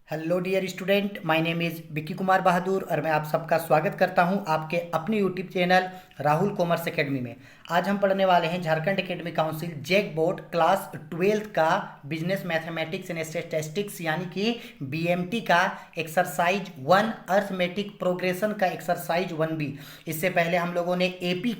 Hello dear student, my name is Vicky Kumar Bahadur और मैं आप सबका स्वागत करता हूं आपके अपने YouTube channel Rahul commerce academy में। आज हम पढ़ने वाले हैं Jharkhand academic council JAC board class 12th का बिजनेस मैथमेटिक्स एंड स्टैटिस्टिक्स यानी कि बीएमटी का एक्सरसाइज 1 अर्थमेटिक प्रोग्रेशन का एक्सरसाइज 1B। इससे पहले हम लोगों ने एपी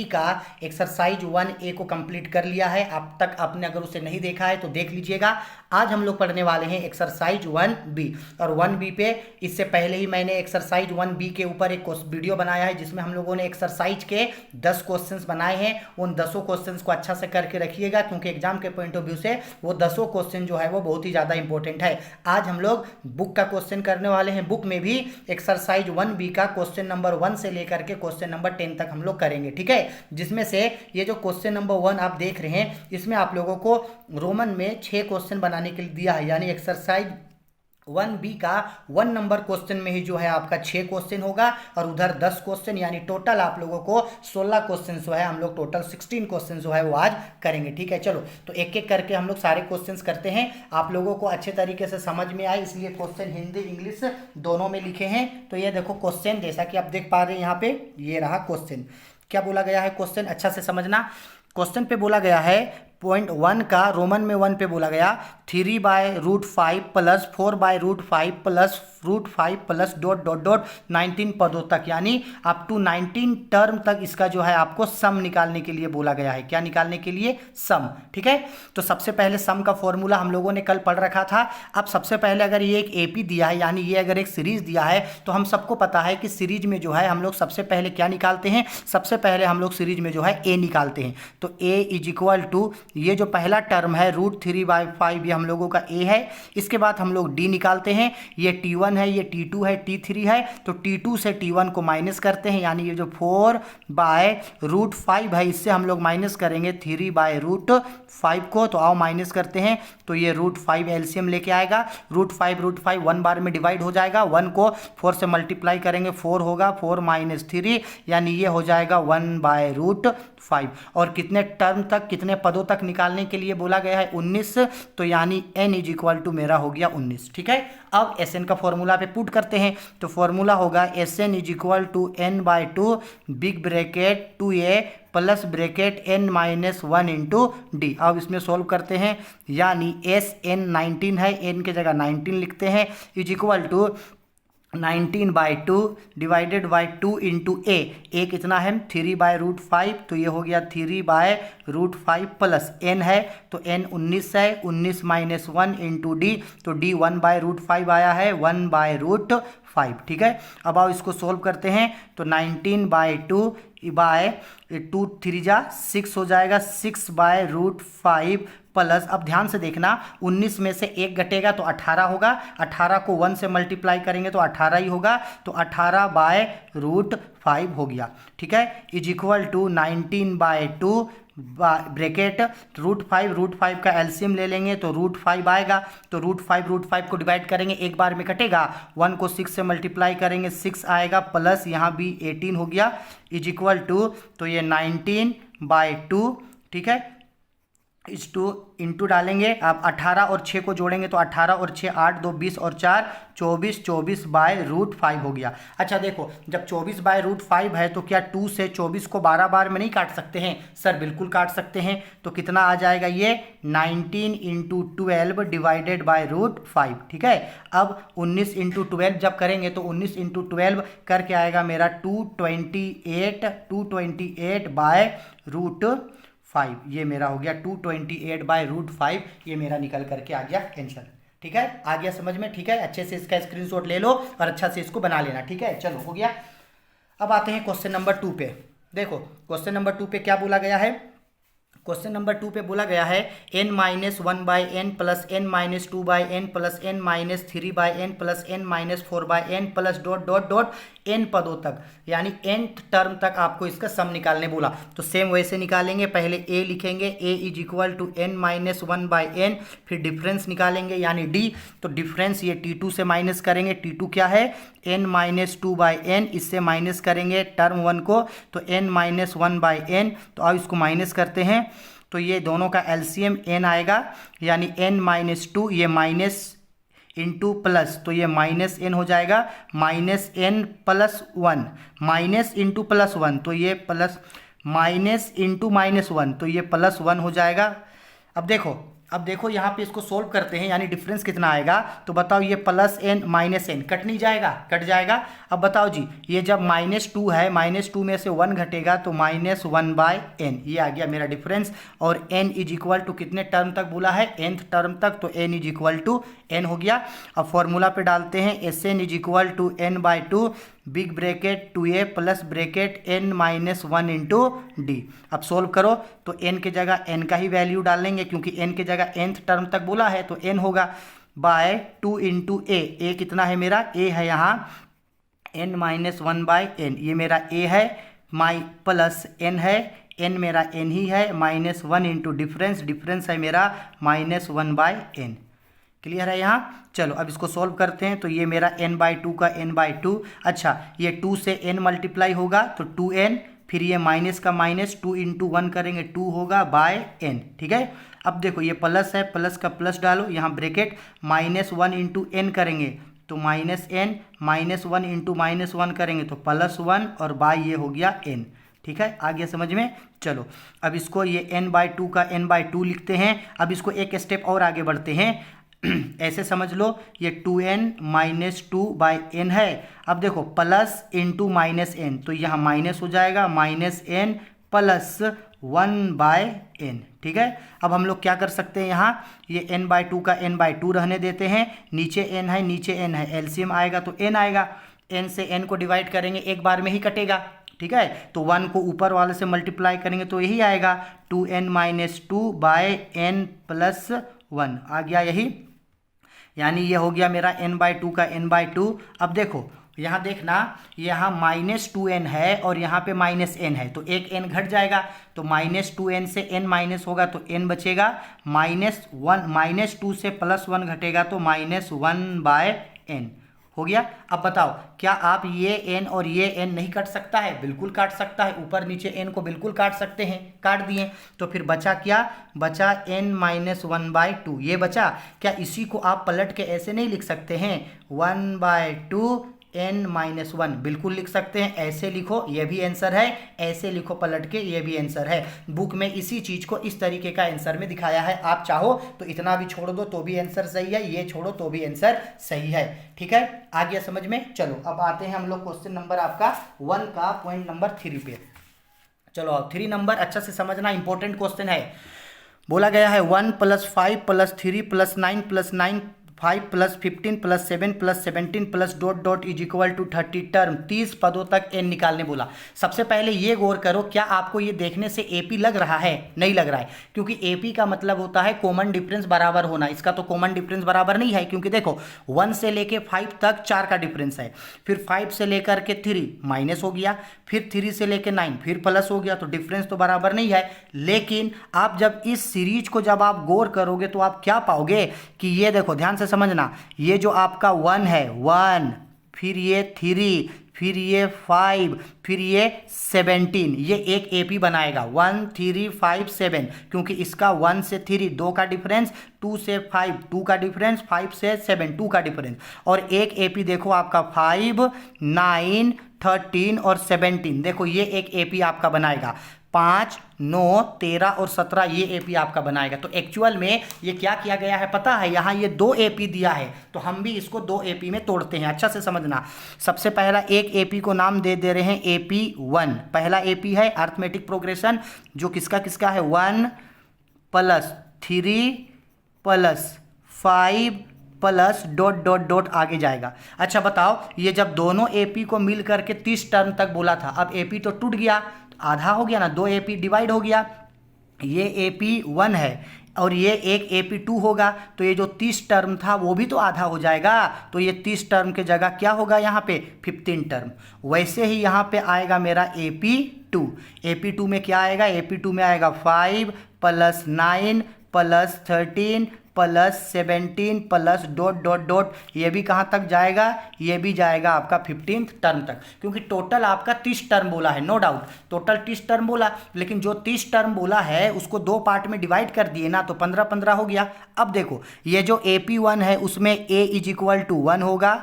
का एक्सरसाइज 1A को कंप्लीट कर लिया है। अब तक आपने अगर उसे नहीं देखा है तो देख लीजिएगा। आज हम लोग पढ़ने वाले हैं एक्सरसाइज 1B और 1B पे इससे पहले ही मैंने एक्सरसाइज 1B के ऊपर एक वीडियो बनाया है जिसमें हम लोगों ने एक्सरसाइज के 10 क्वेश्चंस बनाए हैं। उन 10 क्वेश्चंस को अच्छा से करके रखिएगा क्योंकि एग्जाम के पॉइंट ऑफ व्यू से वो 10 क्वेश्चन जो है वो बहुत ही ज़्यादा इंपॉर्टेंट है। आज हम लोग बुक का क्वेश्चन करने वाले हैं। बुक में भी एक्सरसाइज 1B का क्वेश्चन नंबर 1 से लेकर के क्वेश्चन नंबर 10 तक हम लोग करेंगे, ठीक है। जिसमें से ये जो क्वेश्चन नंबर 1 आप देख रहे हैं इसमें आप लोगों को रोमन में 6 क्वेश्चन बनाने के लिए दिया है, यानी एक्सरसाइज 1B का 1 नंबर क्वेश्चन में ही जो है आपका 6 क्वेश्चन होगा और उधर 10 क्वेश्चन, यानी टोटल आप लोगों को 16 क्वेश्चन जो है हम लोग टोटल 16 क्वेश्चन जो है वो आज करेंगे, ठीक है। चलो तो एक एक करके हम लोग सारे क्वेश्चंस करते हैं, आप लोगों को अच्छे तरीके से समझ में आए इसलिए क्वेश्चन हिंदी इंग्लिश दोनों में लिखे हैं। तो ये देखो क्वेश्चन, जैसा कि आप देख पा रहे हैं यहाँ पे ये रहा क्वेश्चन। क्या बोला गया है क्वेश्चन, अच्छा से समझना। क्वेश्चन पे बोला गया है पॉइंट 1 का रोमन में 1 पे बोला गया 3/√5 plus 4/√5 plus √5 plus dot dot dot 19 पदों तक, यानी अप टू 19 टर्म तक इसका जो है आपको सम निकालने के लिए बोला गया है। क्या निकालने के लिए? सम, ठीक है। तो सबसे पहले सम का फॉर्मूला हम लोगों ने कल पढ़ रखा था। अब सबसे पहले अगर ये एक एपी दिया है यानी ये अगर एक सीरीज दिया है तो हम सबको पता है कि सीरीज में जो है हम लोग सबसे पहले क्या निकालते हैं, सबसे पहले हम लोग सीरीज में जो है ए निकालते हैं। तो ए इज इक्वल टू ये जो पहला टर्म है √3/5 ये हम लोगों का ए है। इसके बाद हम लोग डी निकालते हैं, ये T1 है, ये T2 है, T3 है। तो T2 से T1 को माइनस करते हैं, यानी ये जो 4/√5 है इससे हम लोग माइनस करेंगे 3/√5 को। तो आओ माइनस करते हैं, तो ये √5 एलसीएम लेके आएगा। √5 1 बार में डिवाइड हो जाएगा, 1 को 4 से मल्टीप्लाई करेंगे 4 होगा, 4 - 3 यानी ये हो जाएगा 1/√5। और कितने टर्म तक, कितने पदों तक निकालने के लिए बोला गया है? 19। तो यानी n इज इक्वल टू मेरा हो गया 19, ठीक है। अब Sn का फॉर्मूला पे पुट करते हैं, तो फॉर्मूला होगा Sn is equal to n/2 big bracket 2a plus bracket n-1 into d. अब इसमें सॉल्व करते हैं, यानी Sn 19 है, n के जगह 19 लिखते हैं, is equal to 19/2 divided by 2 into A कितना है 3/√5, तो ये हो गया 3/√5 प्लस n है, तो n 19 है, 19 - 1 इंटू डी, तो डी 1/√5 आया है, 1/√5, ठीक है। अब आओ इसको सोल्व करते हैं, तो 19/2 बाय 2 3 जा 6 हो जाएगा, 6/√5 प्लस, अब ध्यान से देखना 19 में से 1 घटेगा तो 18 होगा, 18 को 1 से मल्टीप्लाई करेंगे तो 18 ही होगा, तो 18/√5 हो गया, ठीक है। इज इक्वल टू 19/2 ब्रैकेट √5 का एलसीएम ले लेंगे तो √5 आएगा, तो √5 को डिवाइड करेंगे, एक बार में कटेगा, 1 को 6 से मल्टीप्लाई करेंगे 6 आएगा, प्लस यहाँ भी 18 हो गया, इज इक्वल टू, तो ये 19/2, ठीक है, इस 2 इंटू डालेंगे। अब 18 और 6 को जोड़ेंगे तो 18 और 6 8 2 20 और 4 24, 24/√5 हो गया। अच्छा देखो, जब 24/√5 है तो क्या 2 से 24 को 12 बार में नहीं काट सकते हैं? सर बिल्कुल काट सकते हैं। तो कितना आ जाएगा ये 19 × 12 डिवाइडेड बाय √5, ठीक है। अब 19 × 12 जब करेंगे तो 19 × 12 करके आएगा मेरा 228/√5, ये मेरा हो गया 228/√5, ये मेरा निकल करके आ गया आंसर, ठीक है। आ गया समझ में? ठीक है, अच्छे से इसका स्क्रीनशॉट ले लो और अच्छा से इसको बना लेना, ठीक है। चलो हो गया। अब आते हैं क्वेश्चन नंबर 2 पे। देखो क्वेश्चन नंबर 2 पे क्या बोला गया है। क्वेश्चन नंबर 2 पे बोला गया है n-1/n plus n-2/n plus n-3/n plus n-4/n plus dot dot dot n पदों तक, यानी nth टर्म तक आपको इसका सम निकालने बोला। तो सेम वैसे निकालेंगे, पहले a लिखेंगे, a is equal to n-1/n, फिर डिफरेंस निकालेंगे यानी d। तो डिफरेंस ये T2 से माइनस करेंगे, T2 क्या है n-2/n, इससे माइनस करेंगे टर्म 1 को, तो n-1/n। तो अब इसको माइनस करते हैं, तो ये दोनों का एलसीएम n आएगा, यानी n-2, ये माइनस इंटू प्लस, तो ये माइनस एन हो जाएगा, minus n plus one, minus into plus one, तो ये plus, minus into minus one, तो ये प्लस वन हो जाएगा। अब देखो यहाँ पे इसको सोल्व करते हैं, यानी डिफरेंस कितना आएगा, तो बताओ ये plus n minus n cut नहीं जाएगा, कट जाएगा। अब बताओ जी, ये जब -2 है, -2 में से 1 घटेगा तो -1/n, ये आ गया मेरा डिफरेंस। और n इज इक्वल टू कितने टर्म तक बोला है, nth टर्म तक, तो n is equal to n हो गया। अब फॉर्मूला पे डालते हैं, Sn is equal to n/2 big bracket 2a plus bracket n-1 into d. अब सोल्व करो तो n के जगह n का ही वैल्यू डालेंगे, क्योंकि n के जगह nth टर्म तक बोला है तो n होगा, बाय 2 इंटू a कितना है मेरा, a है यहाँ n-1/n, ये मेरा a है, माई प्लस n है, n मेरा n ही है, -1 इंटू डिफरेंस है मेरा -1/n। क्लियर है यहाँ। चलो अब इसको सॉल्व करते हैं, तो ये मेरा n/2 का n/2, अच्छा ये 2 से n मल्टीप्लाई होगा तो 2n, फिर ये माइनस का माइनस, 2 इंटू 1 करेंगे 2 होगा बाय n, ठीक है। अब देखो ये प्लस है, प्लस का प्लस डालो, यहाँ ब्रैकेट -1 इंटू n करेंगे तो -n, -1 इंटू -1 करेंगे तो +1 और बाय ये हो गया n, ठीक है, आ गया समझ में। चलो अब इसको ये n/2 का n/2 लिखते हैं। अब इसको एक स्टेप और आगे बढ़ते हैं, ऐसे समझ लो, ये 2n - 2/n है। अब देखो प्लस इंटू माइनस n, तो यहाँ माइनस हो जाएगा, -n प्लस 1/n, ठीक है। अब हम लोग क्या कर सकते हैं, यहाँ ये n/2 का n/2 रहने देते हैं, नीचे n है, नीचे n है, एलसीएम आएगा तो n आएगा, n से n को डिवाइड करेंगे एक बार में ही कटेगा, ठीक है। तो 1 को ऊपर वाले से मल्टीप्लाई करेंगे तो यही आएगा, 2n - 2/n प्लस 1 आ गया यही, यानी ये हो गया मेरा n/2 का n/2। अब देखो यहाँ देखना, यहाँ -2n है और यहाँ पे -n है, तो एक n घट जाएगा, तो -2n से n माइनस होगा तो n बचेगा, -1, -2 से +1 घटेगा तो -1/n हो गया। अब बताओ क्या आप ये n और ये n नहीं काट सकता है, बिल्कुल काट सकता है, ऊपर नीचे n को बिल्कुल काट सकते हैं, काट दिए तो फिर बचा क्या, बचा n-1/2, ये बचा क्या, इसी को आप पलट के ऐसे नहीं लिख सकते हैं, 1/2 n-1, बिल्कुल लिख सकते हैं, ऐसे लिखो ये भी आंसर है, ऐसे लिखो पलट के ये भी आंसर है। बुक में इसी चीज को इस तरीके का आंसर में दिखाया है, आप चाहो तो इतना भी छोड़ दो तो भी आंसर सही है, ये छोड़ो तो भी आंसर सही है, ठीक है, आ गया समझ में। चलो अब आते हैं हम लोग क्वेश्चन नंबर आपका 1 का पॉइंट नंबर 3 पे। चलो अब 3 नंबर अच्छा से समझना, इंपॉर्टेंट क्वेश्चन है। बोला गया है 1 + 5 + 3 + 9 + 9 5 + 15 + 7 + 17 + ... इज इक्वल टू 30 टर्म, 30 पदों तक n निकालने बोला। सबसे पहले ये गौर करो, क्या आपको ये देखने से AP लग रहा है, नहीं लग रहा है, क्योंकि AP का मतलब होता है कॉमन डिफरेंस बराबर होना, इसका तो कॉमन डिफरेंस बराबर नहीं है, क्योंकि देखो 1 से लेके 5 तक 4 का डिफरेंस है, फिर 5 से लेकर के 3 माइनस हो गया, फिर 3 से लेके 9 फिर प्लस हो गया, तो डिफरेंस तो बराबर नहीं है। लेकिन आप जब इस सीरीज को जब आप गौर करोगे तो आप क्या पाओगे कि ये देखो ध्यान से समझना, ये जो आपका 1 है, 1 फिर ये 3 फिर ये 5 फिर ये 17, ये एक AP बनाएगा, 1 3 5 7, क्योंकि इसका 1 से 3 2 का डिफरेंस, 2 से 5 2 का डिफरेंस, 5 से 7 2 का डिफरेंस, और एक AP देखो आपका 5 9 13 और 17, देखो ये एक AP आपका बनाएगा, 5 9 13 और 17 ये AP आपका बनाएगा। तो एक्चुअल में ये क्या किया गया है पता है, यहाँ ये 2 AP दिया है, तो हम भी इसको 2 AP में तोड़ते हैं, अच्छा से समझना। सबसे पहला एक AP को नाम दे रहे हैं AP1, पहला AP है अर्थमेटिक प्रोग्रेशन, जो किसका किसका है, 1 + 3 + 5 + ... आगे जाएगा। अच्छा बताओ, ये जब दोनों AP को मिल करके 30 टर्म तक बोला था, अब AP तो टूट गया, आधा हो गया ना, 2 AP डिवाइड हो गया, ये AP1 है और ये एक AP2 होगा, तो ये जो 30 टर्म था वो भी तो आधा हो जाएगा, तो ये 30 टर्म के जगह क्या होगा यहाँ पे 15 टर्म। वैसे ही यहाँ पे आएगा मेरा AP2, AP2 में क्या आएगा, AP2 में आएगा 5 + 9 + 13 plus 17 plus dot dot dot, ये भी कहाँ तक जाएगा, ये भी जाएगा आपका 15th टर्म तक, क्योंकि टोटल आपका 30 टर्म बोला है, नो डाउट टोटल 30 टर्म बोला, लेकिन जो 30 टर्म बोला है उसको दो पार्ट में डिवाइड कर दिए ना, तो 15 15 हो गया। अब देखो ये जो AP1 है उसमें A इज इक्वल टू 1 होगा,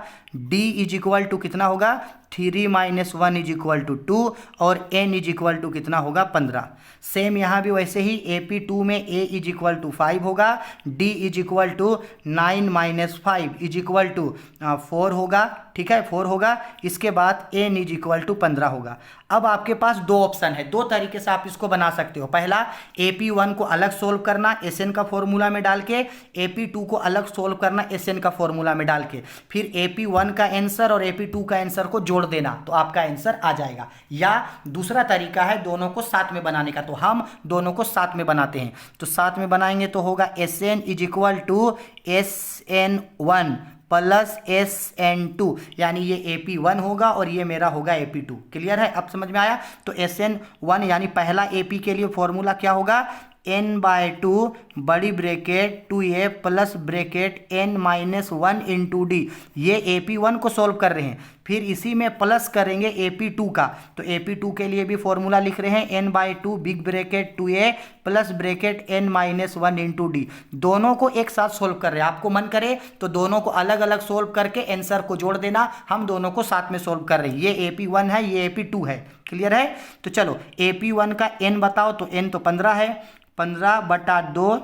D इज इक्वल टू कितना होगा 3 माइनस 1 इज इक्वल टू 2, और N इज इक्वल टू कितना होगा 15। सेम यहाँ भी वैसे ही AP2 में A इज इक्वल टू 5 होगा, D is equal to 9 minus 5 is equal to 4 होगा, ठीक है 4 होगा। इसके बाद N इज इक्वल टू 15 होगा। अब आपके पास दो ऑप्शन है, दो तरीके से आप इसको बना सकते हो। पहला AP1 को अलग सोल्व करना SN का फॉर्मूला में डाल के, AP2 को अलग सोल्व करना SN का फॉर्मूला में डाल के, फिर AP1 का आंसर और AP2 का आंसर को जोड़ देना, तो आपका आंसर आ जाएगा। या दूसरा तरीका है दोनों को साथ में बनाने का, तो हम दोनों को साथ में बनाते हैं। तो साथ में बनाएंगे तो होगा SN is equal to SN1 plus SN2, यानी ये AP1 होगा और ये मेरा होगा AP2। क्लियर है, अब समझ में आया। तो SN1 यानी पहला AP के लिए फॉर्मूला क्या होगा, n/2 बड़ी bracket 2a plus bracket n minus 1 into D. ये AP1 को सॉल्व कर रहे हैं, फिर इसी में प्लस करेंगे AP2 का, तो AP2 के लिए भी फॉर्मूला लिख रहे हैं n/2 big bracket 2a plus bracket n minus 1 into D. दोनों को एक साथ सोल्व कर रहे हैं, आपको मन करे तो दोनों को अलग अलग सोल्व करके आंसर को जोड़ देना, हम दोनों को साथ में सोल्व कर रहे हैं। ये AP1 है, ये AP2 है। क्लियर है, तो चलो AP1 का n बताओ, तो n तो 15 है, 15/2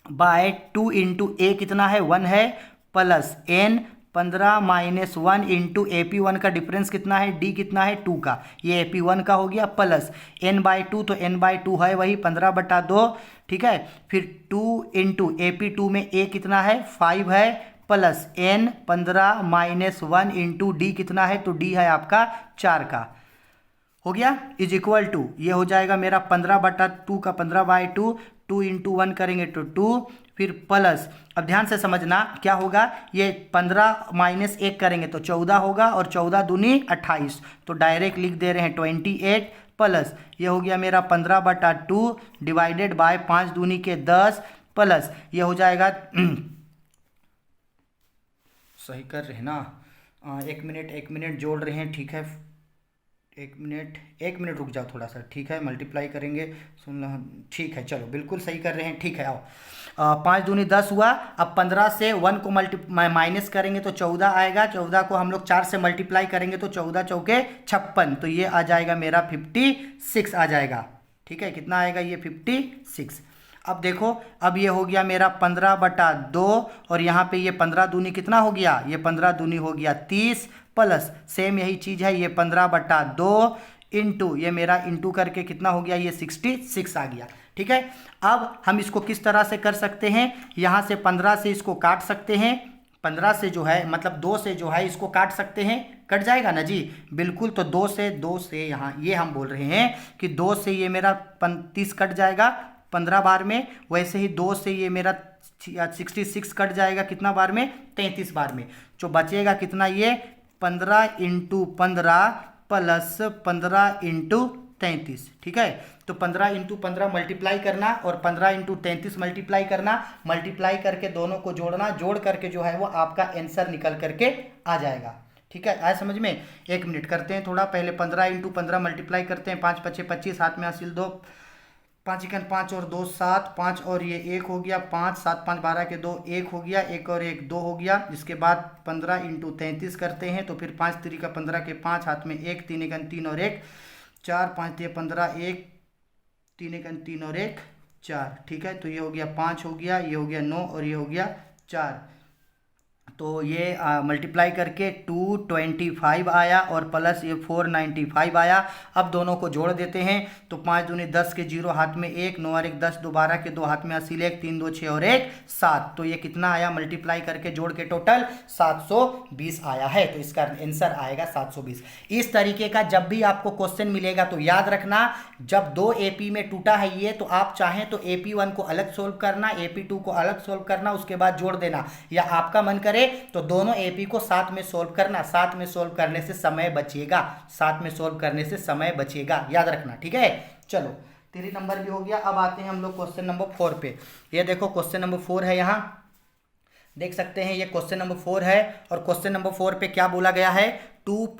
बाय 2 इंटू a कितना है 1 है, plus n 15 minus 1 into AP1 का डिफरेंस कितना है, d कितना है 2 का, ये AP1 का हो गया, प्लस n/2, तो n/2 है वही 15/2, ठीक है। फिर 2 इंटू AP2 में a कितना है 5 है, plus n 15 minus 1 into D कितना है, तो d है आपका 4 का, हो गया, इज इक्वल टू ये हो जाएगा मेरा 15/2 का 15/2, 2 इंटू 1 करेंगे तो 2, फिर प्लस, अब ध्यान से समझना क्या होगा, ये 15 माइनस 1 करेंगे तो 14 होगा, और 14 दूनी 28, तो डायरेक्ट लिख दे रहे हैं 28, प्लस ये हो गया मेरा 15/2 डिवाइडेड बाय 5 दूनी के 10, प्लस ये हो जाएगा सही कर रहे हैं ना, 1 मिनट जोड़ रहे हैं, ठीक है, 1 मिनट रुक जाओ थोड़ा सा, ठीक है, मल्टीप्लाई करेंगे, सुन लो, ठीक है, चलो बिल्कुल सही कर रहे हैं, ठीक है। आओ 5 दूनी 10 हुआ, अब 15 से 1 को माइनस करेंगे तो 14 आएगा, 14 को हम लोग 4 से मल्टीप्लाई करेंगे तो 14 चौके 56, तो ये आ जाएगा मेरा 56 आ जाएगा, ठीक है, कितना आएगा ये 56। अब देखो, अब ये हो गया मेरा 15/2, और यहाँ पे ये 15 दूनी कितना हो गया, ये 15 दूनी हो गया 30, प्लस सेम यही चीज़ है, ये 15/2 इंटू ये मेरा इंटू करके कितना हो गया, ये 66 आ गया, ठीक है। अब हम इसको किस तरह से कर सकते हैं, यहाँ से 15 से इसको काट सकते हैं, 15 से जो है मतलब 2 से जो है इसको काट सकते हैं, कट जाएगा ना जी, बिल्कुल। तो 2 से यहाँ ये हम बोल रहे हैं कि 2 से ये मेरा 30 कट जाएगा 15 बार में, वैसे ही 2 से ये मेरा 66 कट जाएगा कितना बार में, 33 बार में। जो बचेगा कितना, ये 15 इंटू 15 प्लस 15 इंटू 33, ठीक है। तो 15 इंटू 15 मल्टीप्लाई करना और 15 इंटू 33 मल्टीप्लाई करना, मल्टीप्लाई करके दोनों को जोड़ना, जोड़ करके जो है वो आपका आंसर निकल करके आ जाएगा, ठीक है। आया समझ में। 1 मिनट करते हैं थोड़ा, पहले 15 इंटू 15 मल्टीप्लाई करते हैं, 5 5 25, हाथ में हासिल 2, 5 1 5 और 2 7, 5 और ये 1 हो गया, 5 7 5 12 के 2 1 हो गया, 1 और 1 2 हो गया। इसके बाद 15 इंटू 33 करते हैं, तो फिर 5 3 का 15 के 5, हाथ में 1, 3 1 3 और 1 4, 5 3 15, 1 3 1 3 और 1 4, ठीक है। तो ये हो गया 5 हो गया, ये हो गया 9 और ये हो गया 4। तो ये मल्टीप्लाई करके 225 आया और प्लस ये 495 आया। अब दोनों को जोड़ देते हैं, तो 5 दूनी 10 के 0, हाथ में 1, 9 और 1 10, 2 12 के 2, हाथ में हासिल 1, 3 2 6 और 1 7। तो ये कितना आया, मल्टीप्लाई करके जोड़ के टोटल 720 आया है। तो इसका आंसर आएगा 720। इस तरीके का जब भी आपको क्वेश्चन मिलेगा तो याद रखना, जब 2 AP में टूटा है ये, तो आप चाहें तो AP1 को अलग सोल्व करना, AP2 को अलग सोल्व करना, उसके बाद जोड़ देना, या आपका मन करे तो दोनों AP को साथ में सोल्व करना। साथ में सोल्व करने से समय बचेगा, साथ में सोल्व करने से समय बचेगा, याद रखना, ठीक है। चलो 3 नंबर भी हो गया। अब आते हैं हम लोग क्वेश्चन नंबर 4 पे। ये देखो क्वेश्चन नंबर 4 है, यहाँ देख सकते हैं ये क्वेश्चन नंबर 4 है। और क्वेश्चन नंबर 4 पे क्या बोला गया है, 2 +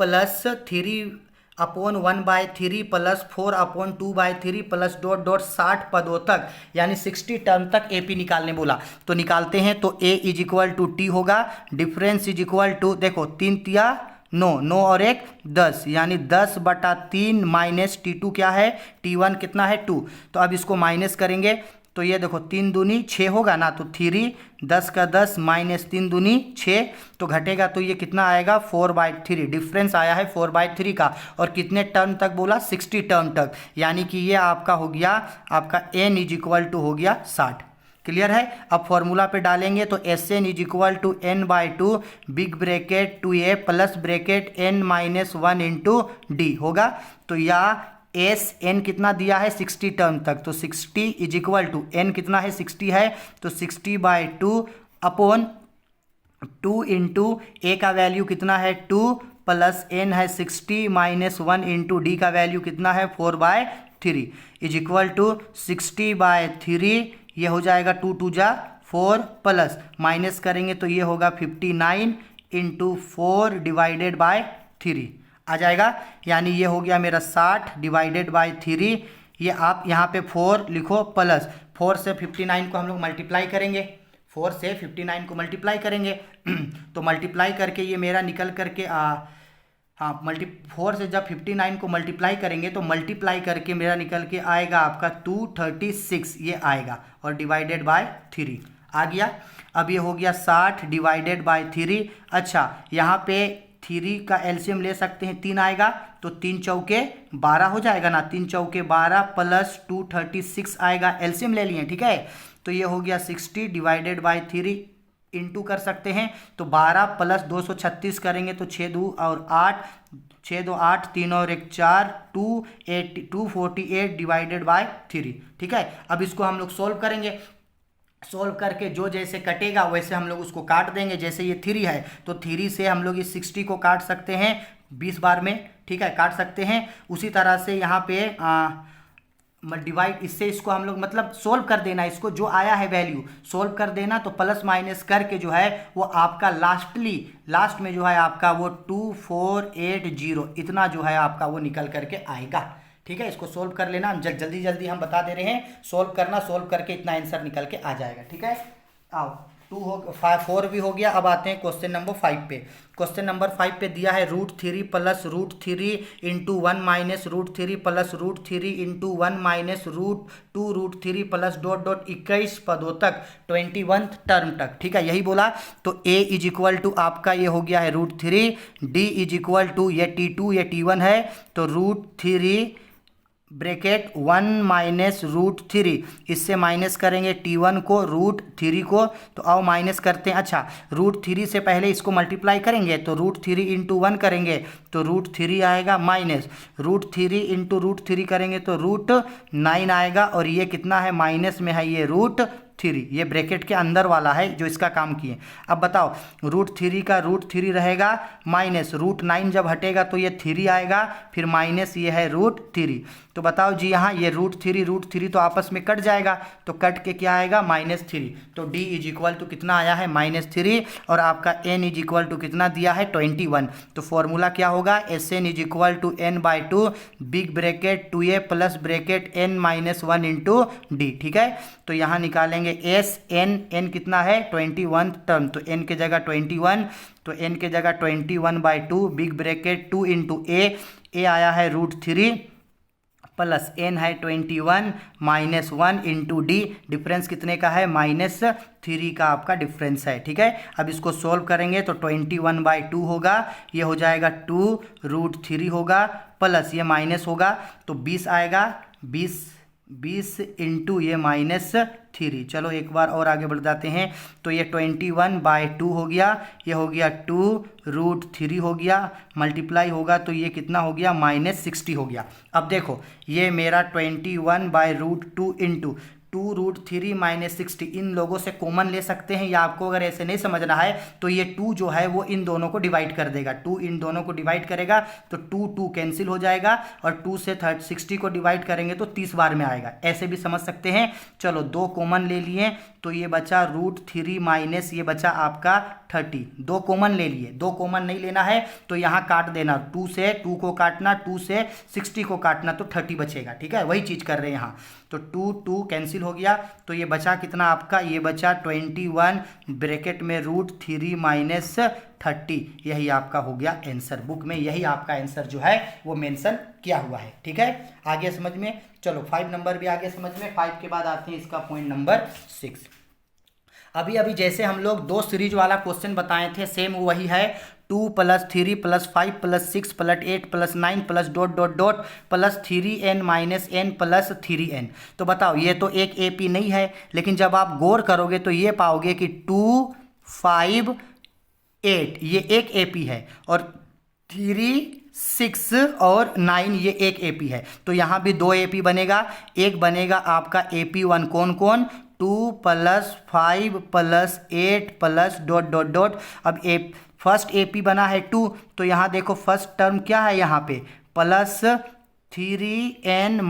3/1/3 + 4/2/3 प्लस डॉट डॉट 60 पदों तक यानी 60 टर्म तक एपी निकालने बोला। तो निकालते हैं। तो ए इज इक्वल टू टी होगा, डिफरेंस इज इक्वल टू, देखो 3 तिया 9, 9 और 1 10 यानी 10/3 माइनस T2 क्या है, T1 कितना है 2। तो अब इसको माइनस करेंगे तो ये देखो 3 दूनी 6 होगा ना, तो 3 10 का 10 माइनस 3 दूनी 6, तो घटेगा तो ये कितना आएगा 4/3। डिफरेंस आया है 4/3 का। और कितने टर्म तक बोला, 60 टर्म तक, यानी कि ये आपका हो गया, आपका n इज इक्वल टू हो गया 60। क्लियर है। अब फॉर्मूला पे डालेंगे तो Sn is equal to n/2 big bracket 2a plus bracket n-1 into d होगा। तो या Sn कितना दिया है 60 टर्म तक, तो 60 इज इक्वल टू n कितना है 60 है, तो 60/2 अपॉन 2 इंटू ए का वैल्यू कितना है 2 प्लस n है 60 माइनस 1 इंटू डी का वैल्यू कितना है 4/3 इज इक्वल टू 60/3। ये हो जाएगा 2 2 जा 4 प्लस माइनस करेंगे तो ये होगा 59 इंटू 4 डिवाइडेड बाय 3 आ जाएगा। यानी ये हो गया मेरा 60 डिवाइडेड बाय 3। ये आप यहाँ पे 4 लिखो प्लस 4 से 59 को हम लोग मल्टीप्लाई करेंगे, 4 से 59 को मल्टीप्लाई करेंगे तो मल्टीप्लाई करके ये मेरा निकल करके 4 से जब 59 को मल्टीप्लाई करेंगे तो मल्टीप्लाई करके मेरा निकल के आएगा आपका 236 ये आएगा, और डिवाइडेड बाय 3 आ गया। अब ये हो गया 60 डिवाइडेड बाय 3। अच्छा यहाँ पे 3 का एलसीएम ले सकते हैं, 3 आएगा तो 3 चौके 12 हो जाएगा ना, 3 चौके 12 प्लस 236 आएगा, एलसीएम ले लिए, ठीक है। तो ये हो गया 60 डिवाइडेड बाय 3 इंटू कर सकते हैं, तो 12 प्लस 236 करेंगे तो 6 2 और 8, 6 2 8, 3 और 1 4, 248 डिवाइडेड बाय 3, ठीक है। अब इसको हम लोग सोल्व करेंगे, सोल्व करके जो जैसे कटेगा वैसे हम लोग उसको काट देंगे। जैसे ये 3 है तो 3 से हम लोग इस 60 को काट सकते हैं 20 बार में, ठीक है, काट सकते हैं। उसी तरह से यहाँ पे डिवाइड, इससे इसको हम लोग मतलब सोल्व कर देना, इसको जो आया है वैल्यू सोल्व कर देना, तो प्लस माइनस करके जो है वो आपका लास्ट में जो है आपका वो 2480 इतना जो है आपका वो निकल करके आएगा, ठीक है। इसको सोल्व कर लेना, हम जल्दी जल्दी हम बता दे रहे हैं, सोल्व करना, सोल्व करके इतना आंसर निकल के आ जाएगा, ठीक है। आओ 2 हो 4 भी हो गया। अब आते हैं क्वेश्चन नंबर 5 पे। क्वेश्चन नंबर 5 पे दिया है √3 plus √3 into 1 minus √3 plus √3 into 1 minus √2 plus dot dot 21 पदों तक 21 टर्म तक, ठीक है, यही बोला। तो a इज इक्वल टू आपका ये हो गया है √3, d इज इक्वल टू ये T2 ये T1 है, तो √3 ब्रैकेट 1 माइनस √3, इससे माइनस करेंगे T1 को √3 को, तो आओ माइनस करते हैं। अच्छा √3 से पहले इसको मल्टीप्लाई करेंगे तो √3 इंटू 1 करेंगे तो √3 आएगा, माइनस √3 इंटू √3 करेंगे तो √9 आएगा, और ये कितना है माइनस में है ये √3, ये ब्रैकेट के अंदर वाला है जो इसका काम किए। अब बताओ √3 का √3 रहेगा माइनस √9 जब हटेगा तो ये 3 आएगा, फिर माइनस ये है √3। तो बताओ जी यहाँ ये √3 तो आपस में कट जाएगा, तो कट के क्या आएगा -3। तो d इज इक्वल टू कितना आया है -3, और आपका n इज इक्वल टू कितना दिया है 21। तो फॉर्मूला क्या होगा, Sn is equal to n/2 big bracket 2a plus bracket n-1 into d, ठीक है। तो यहाँ निकालेंगे n कितना है 21 टर्म, तो n के जगह 21, तो n के जगह 21/2 बिग ब्रैकेट 2 इंटू a आया है √3 प्लस n है 21 माइनस 1 इंटू डी, डिफरेंस कितने का है -3 का आपका डिफरेंस है, ठीक है। अब इसको सोल्व करेंगे तो 21/2 होगा, ये हो जाएगा 2 √3 होगा, प्लस ये माइनस होगा तो 20 आएगा, 20 इंटू ये -3। चलो एक बार और आगे बढ़ जाते हैं, तो ये 21/2 हो गया, ये हो गया 2 √3 हो गया, मल्टीप्लाई होगा तो ये कितना हो गया -60 हो गया। अब देखो ये मेरा 21/√2 इंटू 2√3 - 60 इन लोगों से कॉमन ले सकते हैं, या आपको अगर ऐसे नहीं समझना है तो ये 2 जो है वो इन दोनों को डिवाइड कर देगा, 2 इन दोनों को डिवाइड करेगा तो 2 कैंसिल हो जाएगा, और 2 से 60 को डिवाइड करेंगे तो 30 बार में आएगा, ऐसे भी समझ सकते हैं। चलो 2 कॉमन ले लिए तो ये बचा √3 माइनस ये बचा आपका 30, 2 कॉमन ले लिए, 2 कॉमन नहीं लेना है तो यहाँ काट देना, 2 से 2 को काटना, 2 से 60 को काटना तो 30 बचेगा, ठीक है, वही चीज़ कर रहे हैं यहाँ। तो 2 कैंसिल हो गया तो ये बचा कितना आपका, ये बचा 21 ब्रैकेट में √3 माइनस 30, यही आपका हो गया आंसर। बुक में यही आपका आंसर जो है वो मेंशन किया हुआ है, ठीक है, आगे समझ में। चलो 5 नंबर भी आगे समझ में। 5 के बाद आते हैं इसका पॉइंट नंबर 6। अभी जैसे हम लोग 2 सीरीज वाला क्वेश्चन बताए थे, सेम वही है, 2 + 3 + 5 + 6 + 8 + 9 + ... +3n - n + 3n। तो बताओ ये तो एक AP नहीं है, लेकिन जब आप गौर करोगे तो ये पाओगे कि 2, 5, 8 ये एक AP है, और 3, 6 और 9 ये एक AP है। तो यहाँ भी 2 AP बनेगा, एक बनेगा आपका AP1 कौन कौन, 2 + 5 + 8 + ... अब फर्स्ट AP बना है 2, तो यहाँ देखो फर्स्ट टर्म क्या है यहाँ पे +3n -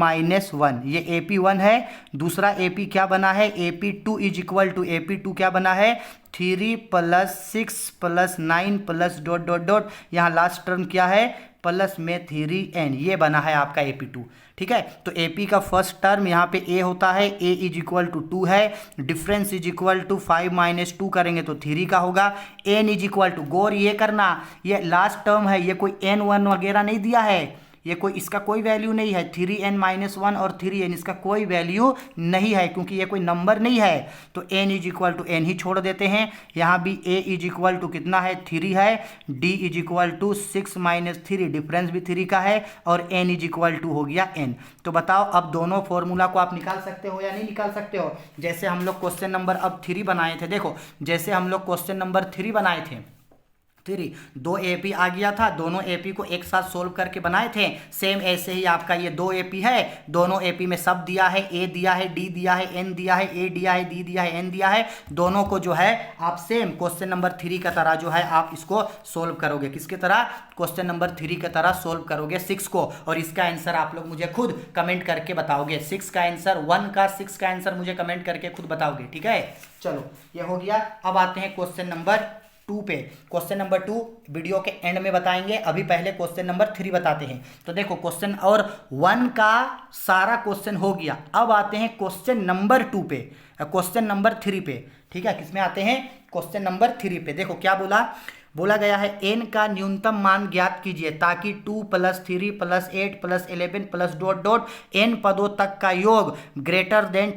1, ये AP1 है। दूसरा AP क्या बना है, AP2 = AP2 क्या बना है 3 + 6 + 9 + ... यहाँ लास्ट टर्म क्या है प्लस में 3n, ये बना है आपका AP2, ठीक है। तो AP का फर्स्ट टर्म यहाँ पे A होता है, A = 2 है, डिफरेंस = 5 - 2 करेंगे तो 3 का होगा। n = गौर ये करना, ये लास्ट टर्म है, ये कोई n1 वगैरह नहीं दिया है, ये कोई इसका कोई वैल्यू नहीं है, 3n - 1 और 3n इसका कोई वैल्यू नहीं है, क्योंकि ये कोई नंबर नहीं है। तो n = n ही छोड़ देते हैं। यहाँ भी A = कितना है 3 है, D = 6 - 3 डिफरेंस भी 3 का है, और n = हो गया n। तो बताओ अब दोनों फॉर्मूला को आप निकाल सकते हो या नहीं निकाल सकते हो। जैसे हम लोग क्वेश्चन नंबर अब 3 बनाए थे, देखो जैसे हम लोग क्वेश्चन नंबर 3 बनाए थे, 2 AP आ गया था, दोनों AP को एक साथ सोल्व करके बनाए थे। सेम ऐसे ही आपका ये 2 AP है, दोनों AP में सब दिया है, A दिया है, D दिया है, N दिया है, A दिया है, D दिया है, N दिया है। दोनों को जो है आप सेम क्वेश्चन नंबर 3 का तरह जो है आप इसको सोल्व करोगे, किसके तरह, क्वेश्चन नंबर 3 का तरह सोल्व करोगे 6 को, और इसका आंसर आप लोग मुझे खुद कमेंट करके बताओगे। 6 का आंसर, 1 का 6 का आंसर मुझे कमेंट करके खुद बताओगे, ठीक है। चलो ये हो गया। अब आते हैं क्वेश्चन नंबर 2 पे। क्वेश्चन नंबर 2 वीडियो के एंड में बताएंगे, अभी पहले क्वेश्चन नंबर 3 बताते हैं। तो देखो क्वेश्चन और 1 का सारा क्वेश्चन हो गया, अब आते हैं क्वेश्चन नंबर 2 पे, क्वेश्चन नंबर 3 पे, ठीक है। किसमें आते हैं, क्वेश्चन नंबर 3 पे। देखो क्या बोला गया है, n का न्यूनतम मान ज्ञात कीजिए ताकि 2 + 3 + 8 + 11 + ... n पदों तक का योग >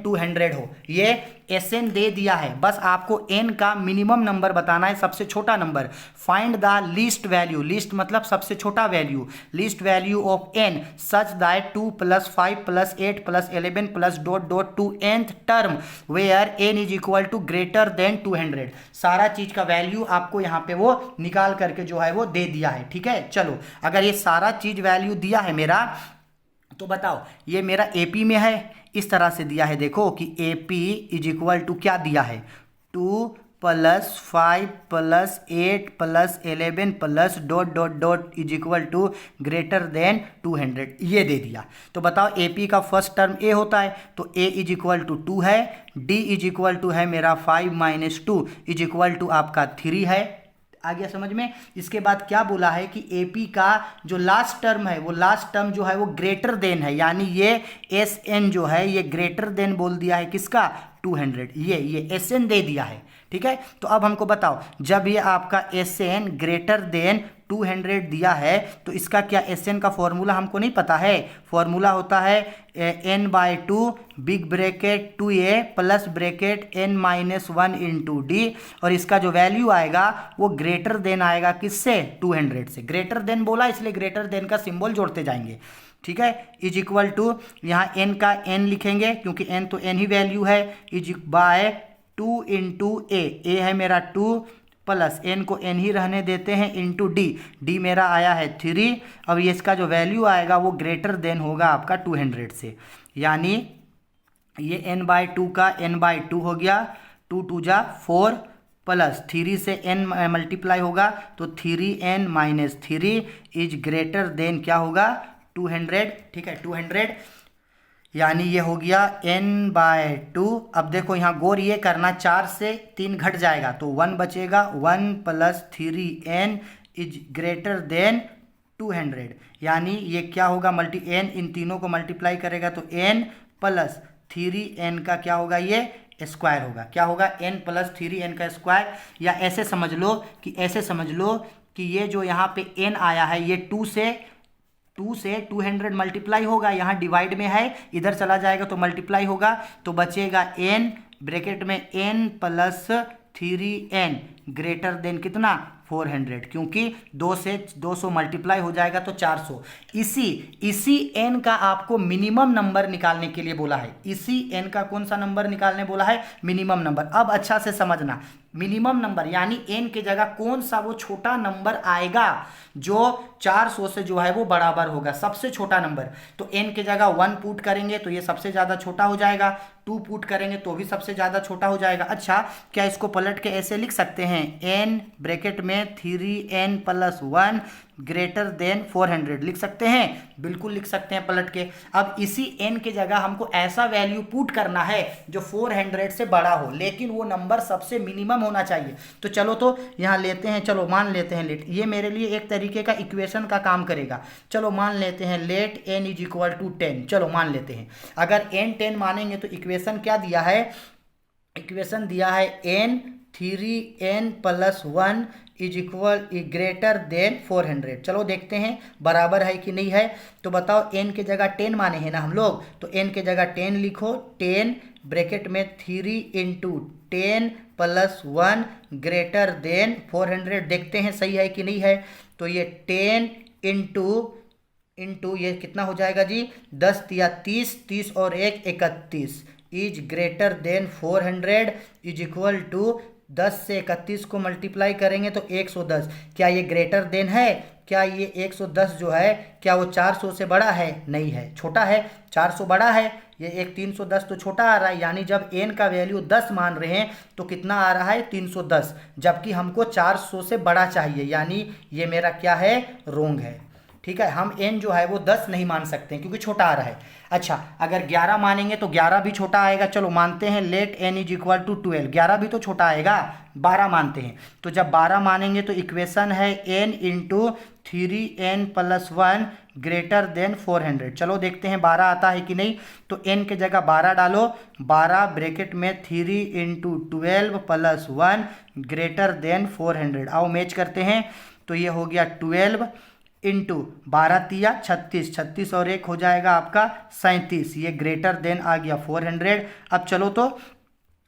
200 हो। ये Sn दे दिया है, बस आपको n का मिनिमम नंबर बताना है, सबसे छोटा number. Find the least value, least मतलब सबसे छोटा value, least value of n such that 2 + 5 + 8 + 11 + ... to nth term where n = > 200। सारा चीज का वैल्यू आपको यहाँ पे वो निकाल करके जो है वो दे दिया है, ठीक है। चलो अगर ये सारा चीज वैल्यू दिया है मेरा, तो बताओ ये मेरा AP में है, इस तरह से दिया है, देखो कि AP = क्या दिया है 2 + 5 + 8 + 11 + ... > 200, ये दे दिया। तो बताओ AP का फर्स्ट टर्म A होता है, तो A = 2 है, D = है मेरा 5 - 2 = आपका 3 है। आ गया समझ में। इसके बाद क्या बोला है कि AP का जो लास्ट टर्म है, वो लास्ट टर्म जो है वो > है, यानी ये Sn जो है ये > बोल दिया है किसका 200, ये Sn दे दिया है, ठीक है। तो अब हमको बताओ जब ये आपका Sn > 200 दिया है तो इसका क्या Sn का फॉर्मूला हमको नहीं पता है। फॉर्मूला होता है n/2 big bracket 2a plus bracket n - 1 into D, और इसका जो वैल्यू आएगा वो > आएगा किससे 200 से। > बोला इसलिए > का सिंबल जोड़ते जाएंगे, ठीक है। = यहाँ n का n लिखेंगे क्योंकि n तो n ही वैल्यू है, /2 इंटू a है मेरा 2 प्लस n को n ही रहने देते हैं इंटू d मेरा आया है 3। अब ये इसका जो वैल्यू आएगा वो > होगा आपका 200 से, यानी ये n/2 का n/2 हो गया, 2 2 जा 4 प्लस 3 से n मल्टीप्लाई होगा तो 3n minus 3 is greater then क्या होगा 200। ठीक है 200, यानी ये हो गया n/2। अब देखो यहाँ गौर ये करना, 4 से 3 घट जाएगा तो 1 बचेगा, 1 plus 3n is greater then 200, यानी ये क्या होगा n इन तीनों को मल्टीप्लाई करेगा तो n प्लस 3n का क्या होगा, ये स्क्वायर होगा। क्या होगा, n प्लस 3n का स्क्वायर। या ऐसे समझ लो कि ये जो यहाँ पे n आया है ये 2 से 200 मल्टीप्लाई होगा, यहाँ डिवाइड में है, इधर चला जाएगा तो मल्टीप्लाई होगा, तो बचेगा n ब्रैकेट में n plus 3n greater than कितना 400, क्योंकि 2 से 200 मल्टीप्लाई हो जाएगा तो 400। इसी n का आपको मिनिमम नंबर निकालने के लिए बोला है। इसी n का कौन सा नंबर निकालने बोला है, मिनिमम नंबर। अब अच्छा से समझना, मिनिमम नंबर यानी n की जगह कौन सा वो छोटा नंबर आएगा जो 400 से जो है वो बराबर होगा, सबसे छोटा नंबर। तो n की जगह 1 पुट करेंगे तो ये सबसे ज़्यादा छोटा हो जाएगा, 2 पुट करेंगे तो भी सबसे ज़्यादा छोटा हो जाएगा। अच्छा, क्या इसको पलट के ऐसे लिख सकते हैं, n ब्रैकेट में 3n प्लस 1 ग्रेटर देन 400 लिख सकते हैं? बिल्कुल लिख सकते हैं पलट के। अब इसी n की जगह हमको ऐसा वैल्यू पुट करना है जो 400 से बड़ा हो, लेकिन वो नंबर सबसे मिनिमम होना चाहिए। तो चलो तो यहाँ लेते हैं, चलो मान लेते हैं लेट, ये मेरे लिए एक तरीके का इक्वेशन का काम करेगा। चलो मान लेते हैं let n is equal to 10। चलो मान लेते हैं, अगर n 10 मानेंगे तो इक्वेशन क्या दिया है, इक्वेशन दिया है n 3n plus 1 is equal greater than 400। चलो देखते हैं बराबर है कि नहीं है। तो बताओ n की जगह 10 माने हैं ना हम लोग, तो n की जगह 10 लिखो, 10 ब्रैकेट में 3 इंटू 10 प्लस 1 ग्रेटर देन 400। देखते हैं सही है कि नहीं है। तो ये 10 इंटू ये कितना हो जाएगा जी, 10 या 30, 30 और 1 31 is greater than 400 is equal to 10 से 31 को मल्टीप्लाई करेंगे तो 110। क्या ये ग्रेटर देन है? क्या ये 110 जो है क्या वो 400 से बड़ा है? नहीं है, छोटा है। 400 बड़ा है, ये एक 310 तो छोटा आ रहा है। यानी जब n का वैल्यू 10 मान रहे हैं तो कितना आ रहा है 310, जबकि हमको 400 से बड़ा चाहिए, यानी ये मेरा क्या है, रोंग है। ठीक है, हम n जो है वो 10 नहीं मान सकते क्योंकि छोटा आ रहा है। अच्छा, अगर 11 मानेंगे तो 11 भी छोटा आएगा। चलो मानते हैं let n is equal to 12, 11 भी तो छोटा आएगा। 12 मानते हैं, तो जब 12 मानेंगे तो इक्वेशन है n into 3n plus 1 greater than 400। चलो देखते हैं 12 आता है कि नहीं। तो n की जगह 12 डालो, 12 ब्रैकेट में 3 इंटू 12 प्लस 1 ग्रेटर देन 400। आओ मैच करते हैं, तो ये हो गया 12 इंटू 12 तिया 36, 36 और 1 हो जाएगा आपका 37, ये ग्रेटर देन आ गया 400। अब चलो तो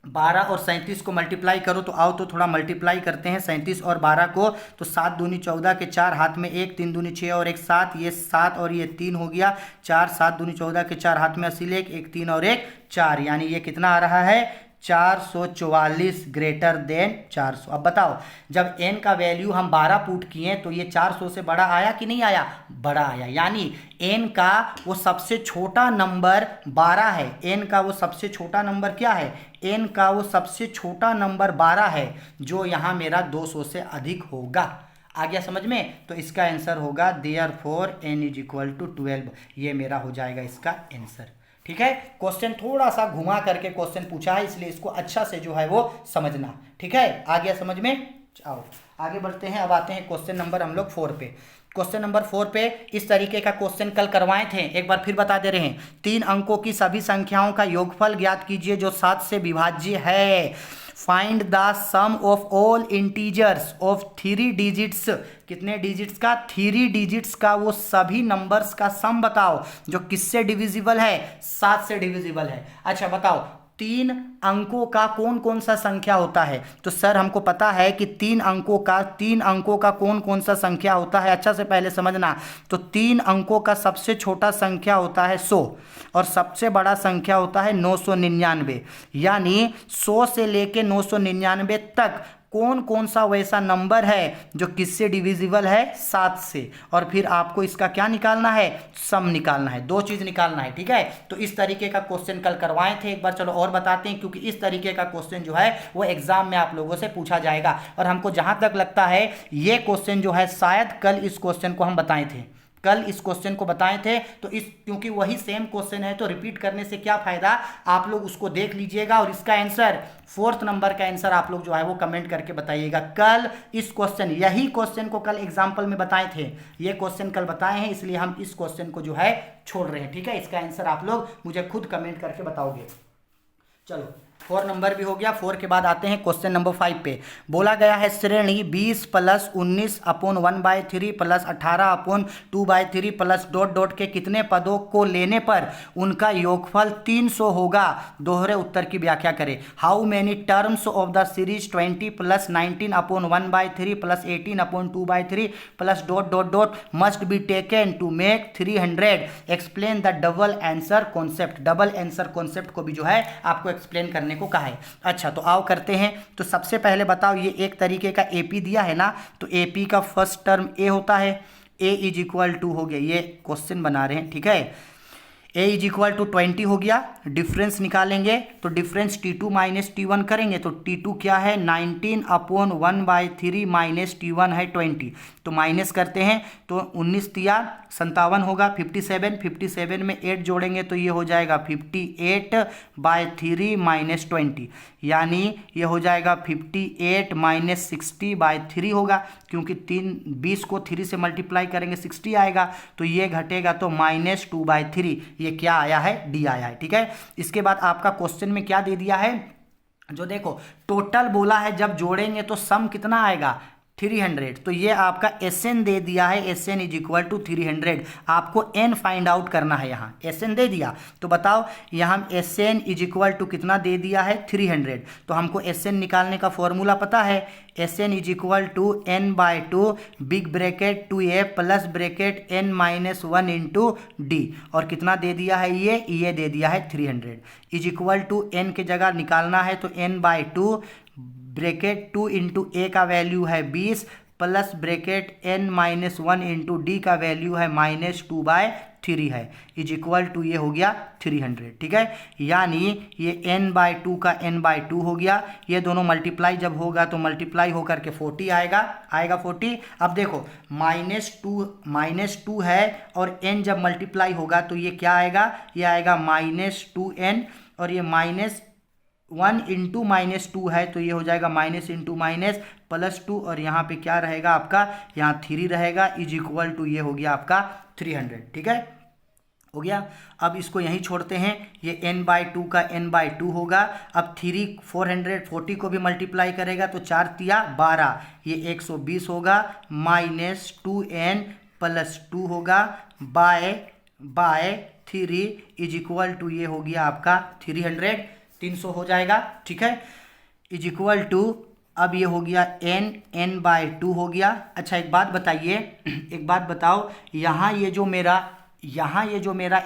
12 और 37 को मल्टीप्लाई करो, तो आओ तो थोड़ा मल्टीप्लाई करते हैं 37 और 12 को। तो 7 दूनी 14 के 4, हाथ में 1, 3 दूनी 6 और 1 7, ये 7 और ये 3 हो गया 4, 7 दूनी 14 के 4, हाथ में असील 1, 3 और 1 4, यानी ये कितना आ रहा है 444 ग्रेटर देन 400। अब बताओ, जब n का वैल्यू हम 12 पुट किए तो ये 400 से बड़ा आया कि नहीं आया? बड़ा आया, यानी n का वो सबसे छोटा नंबर 12 है। n का वो सबसे छोटा नंबर क्या है? n का वो सबसे छोटा नंबर 12 है, जो यहाँ मेरा 200 से अधिक होगा। आ गया समझ में? तो इसका आंसर होगा therefore n is equal to 12। ये मेरा हो जाएगा इसका आंसर। ठीक है, क्वेश्चन थोड़ा सा घुमा करके क्वेश्चन पूछा है, इसलिए इसको अच्छा से जो है वो समझना। ठीक है, आ गया समझ में? आओ आगे बढ़ते हैं। अब आते हैं क्वेश्चन नंबर हम लोग 4 पे। क्वेश्चन नंबर 4 पे इस तरीके का क्वेश्चन कल करवाए थे, एक बार फिर बता दे रहे हैं। 3 अंकों की सभी संख्याओं का योगफल ज्ञात कीजिए जो 7 से विभाज्य है। Find the sum of all integers of 3 digits. कितने डिजिट्स का? 3 डिजिट्स का वो सभी नंबर्स का सम बताओ जो किससे डिविजिबल है? 7 से डिविजिबल है। अच्छा बताओ, 3 अंकों का कौन कौन सा संख्या होता है? तो सर हमको पता है कि 3 अंकों का कौन कौन सा संख्या होता है। अच्छा से पहले समझना, तो 3 अंकों का सबसे छोटा संख्या होता है 100 और सबसे बड़ा संख्या होता है 999। यानी 100 से लेके 999 तक कौन कौन सा वैसा नंबर है जो किससे डिविजिबल है, 7 से, और फिर आपको इसका क्या निकालना है, सम निकालना है, दो चीज निकालना है। ठीक है, तो इस तरीके का क्वेश्चन कल करवाए थे, एक बार चलो और बताते हैं, क्योंकि इस तरीके का क्वेश्चन जो है वो एग्जाम में आप लोगों से पूछा जाएगा। और हमको जहां तक लगता है ये क्वेश्चन जो है शायद कल इस क्वेश्चन को हम बताए थे, कल इस क्वेश्चन को बताए थे। तो इस क्योंकि वही सेम क्वेश्चन है तो रिपीट करने से क्या फायदा, आप लोग उसको देख लीजिएगा और इसका आंसर 4th नंबर का आंसर आप लोग जो है वो कमेंट करके बताइएगा। कल इस क्वेश्चन, यही क्वेश्चन को कल एग्जाम्पल में बताए थे, ये क्वेश्चन कल बताए हैं, इसलिए हम इस क्वेश्चन को जो है छोड़ रहे हैं। ठीक है, इसका आंसर आप लोग मुझे खुद कमेंट करके बताओगे। चलो 4 नंबर भी हो गया। 4 के बाद आते हैं क्वेश्चन नंबर 5 पे। बोला गया है श्रेणी 20 + 19/1/3 + 18/2/3 + डॉट डॉट के कितने पदों को लेने पर उनका योगफल 300 होगा, दोहरे उत्तर की व्याख्या करें। How many terms of the series 20 + 19/1/3 + 18/2/3 + dot dot dot must be taken to make 300। Explain the double answer concept. Double answer concept को भी जो है आपको एक्सप्लेन करने को कहा है। अच्छा, तो आओ करते हैं। तो सबसे पहले बताओ, ये एक तरीके का एपी दिया है ना, तो एपी का फर्स्ट टर्म ए होता है, ए = 2 हो गया, ये क्वेश्चन बना रहे हैं। ठीक है, ए = 20 हो गया। डिफरेंस निकालेंगे तो डिफरेंस T2 - T1 करेंगे तो T2 क्या है, 19/1/3 - T1 है 20, तो माइनस करते हैं तो 19 तिया 57 होगा। 57 में 8 जोड़ेंगे तो ये हो जाएगा 58/3 - 20, यानी ये हो जाएगा 58 - 60/3 होगा, क्योंकि 20 को 3 से मल्टीप्लाई करेंगे 60 आएगा, तो ये घटेगा तो -2/3, ये क्या आया है, डी आया है। ठीक है, इसके बाद आपका क्वेश्चन में क्या दे दिया है, जो देखो टोटल बोला है, जब जोड़ेंगे तो सम कितना आएगा, 300, तो ये आपका SN दे दिया है, SN = 300। आपको N फाइंड आउट करना है, यहाँ SN दे दिया, तो बताओ यहाँ SN = कितना दे दिया है, 300। तो हमको SN निकालने का फॉर्मूला पता है, SN = N/2 big bracket 2A plus bracket N - 1 × D, और कितना दे दिया है, ये दे दिया है 300, = N के जगह निकालना है तो N/2 ब्रैकेट 2 × A का वैल्यू है 20 प्लस ब्रैकेट N - 1 × D का वैल्यू है -2/3 है, = ये हो गया 300। ठीक है, यानी ये N/2 का N/2 हो गया, ये दोनों मल्टीप्लाई जब होगा तो मल्टीप्लाई होकर के 40 आएगा 40। अब देखो -2 है और N जब मल्टीप्लाई होगा तो ये क्या आएगा, ये आएगा -2N, और ये -1 × -2 है तो ये हो जाएगा -× +2, और यहाँ पे क्या रहेगा आपका, यहाँ 3 रहेगा, = ये हो गया आपका 300। ठीक है, हो गया। अब इसको यहीं छोड़ते हैं, ये N/2 का N/2 होगा। अब 440 को भी मल्टीप्लाई करेगा तो 4 तिया 12, ये 120 होगा, -2N + 2 होगा बाय 3, = ये हो गया आपका 300 हो जाएगा। ठीक है, = अब ये हो गया N/2 हो गया। अच्छा, एक बात बताइए, एक बात बताओ, यहाँ ये जो मेरा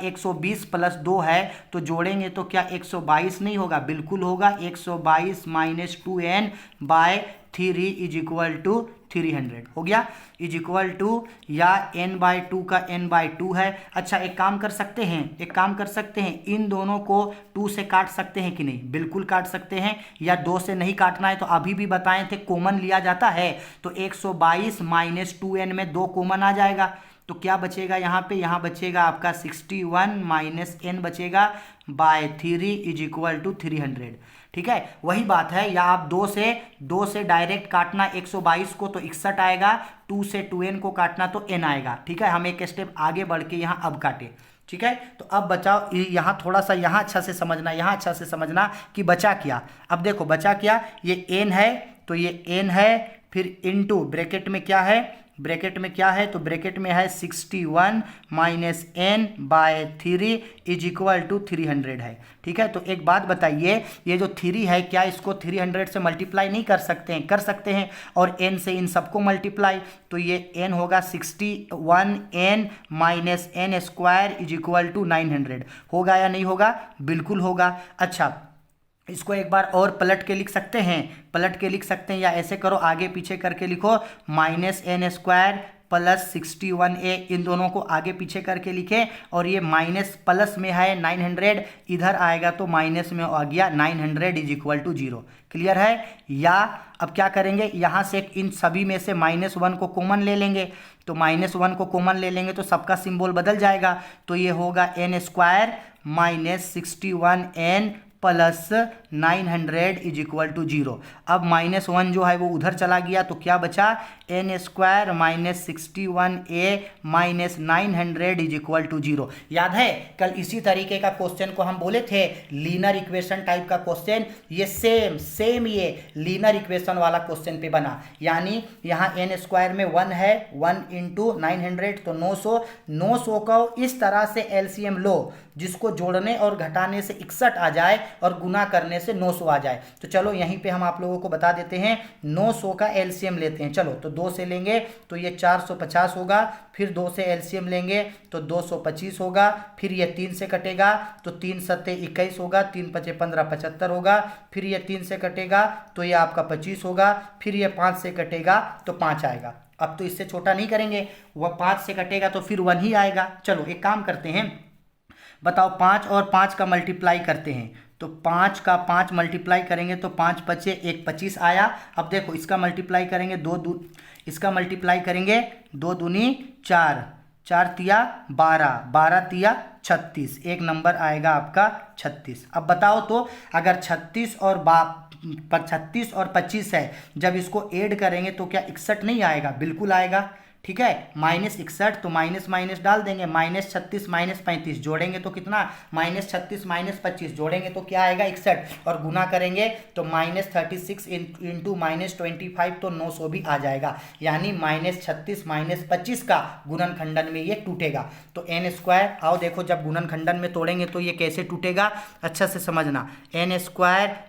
120 + 2 है, तो जोड़ेंगे तो क्या 122 नहीं होगा, बिल्कुल होगा, 122 - 2N/3 = 300 हो गया, = या N/2 का N/2 है। अच्छा, एक काम कर सकते हैं, इन दोनों को 2 से काट सकते हैं कि नहीं, बिल्कुल काट सकते हैं, या 2 से नहीं काटना है तो अभी भी बताए थे कॉमन लिया जाता है, तो 122 - 2N में 2 कॉमन आ जाएगा, तो क्या बचेगा यहाँ पे, यहाँ बचेगा आपका 61 - N बचेगा /3 = 300। ठीक है, वही बात है, या आप 2 से डायरेक्ट काटना 122 को तो 61 आएगा, 2 से 2N को काटना तो N आएगा। ठीक है, हम एक स्टेप आगे बढ़ के यहाँ अब काटे। ठीक है, तो अब बचाओ, यहाँ थोड़ा सा यहाँ अच्छा से समझना कि बचा क्या। अब देखो बचा क्या, ये N है तो ये N है, फिर इनटू ब्रैकेट में क्या है, तो ब्रैकेट में है 61 - N/3 = 300 है। ठीक है, तो एक बात बताइए, ये जो 3 है क्या इसको 300 से मल्टीप्लाई नहीं कर सकते हैं, कर सकते हैं, और N से इन सबको मल्टीप्लाई, तो ये N होगा 61N - N² = 900, होगा या नहीं होगा, बिल्कुल होगा। अच्छा, इसको एक बार और पलट के लिख सकते हैं, या ऐसे करो, आगे पीछे करके लिखो, -n² प्लस 61a, इन दोनों को आगे पीछे करके लिखे, और ये माइनस प्लस में है 900, इधर आएगा तो माइनस में आ गया 900 = 0। क्लियर है? या अब क्या करेंगे, यहाँ से इन सभी में से -1 को कॉमन ले लेंगे, तो -1 को कॉमन ले लेंगे तो सबका सिंबल बदल जाएगा, तो ये होगा n² -61n प्लस 900 = 0। अब -1 जो है वो उधर चला गया, तो क्या बचा, n² -61a - 900 = 0। याद है कल इसी तरीके का क्वेश्चन को हम बोले थे, लीनियर इक्वेशन टाइप का क्वेश्चन, ये सेम ये लीनियर इक्वेशन वाला क्वेश्चन पे बना। यानी यहाँ n² में 1 है, 1 × 900 तो 900 को इस तरह से एलसीएम लो जिसको जोड़ने और घटाने से 61 आ जाए और गुना करने से 900 आ जाए। तो चलो यहीं पे हम आप लोगों को बता देते हैं, 900 का एलसीएम लेते हैं। चलो तो 2 से लेंगे तो ये 450 होगा, फिर 2 से एलसीएम लेंगे तो 225 होगा, फिर ये 3 से कटेगा तो 3 सत्ते 21 होगा, 3 पचे 15 75 होगा, फिर ये 3 से कटेगा तो ये आपका 25 होगा, फिर ये 5 से कटेगा तो 5 आएगा। अब तो इससे छोटा नहीं करेंगे, वह 5 से कटेगा तो फिर 1 ही आएगा। चलो एक काम करते हैं, बताओ 5 और 5 का मल्टीप्लाई करते हैं, तो 5 का 5 मल्टीप्लाई करेंगे तो 5 पचे 1 25 आया। अब देखो इसका मल्टीप्लाई करेंगे, इसका मल्टीप्लाई करेंगे 2 दूनी 4, 4 तिया 12, 12 तिया 36, एक नंबर आएगा आपका 36। अब बताओ तो अगर 36 और 25 है, जब इसको ऐड करेंगे तो क्या 61 नहीं आएगा? बिल्कुल आएगा। ठीक है, -61 तो माइनस माइनस डाल देंगे, -36 -35 जोड़ेंगे तो कितना, -36 -25 जोड़ेंगे तो क्या आएगा 61, और गुना करेंगे तो -36 इंटू -25 तो 900 भी आ जाएगा। यानी -36 -25 का गुणनखंडन में ये टूटेगा। तो n², आओ देखो जब गुणनखंडन में तोड़ेंगे तो ये कैसे टूटेगा, अच्छा से समझना। n²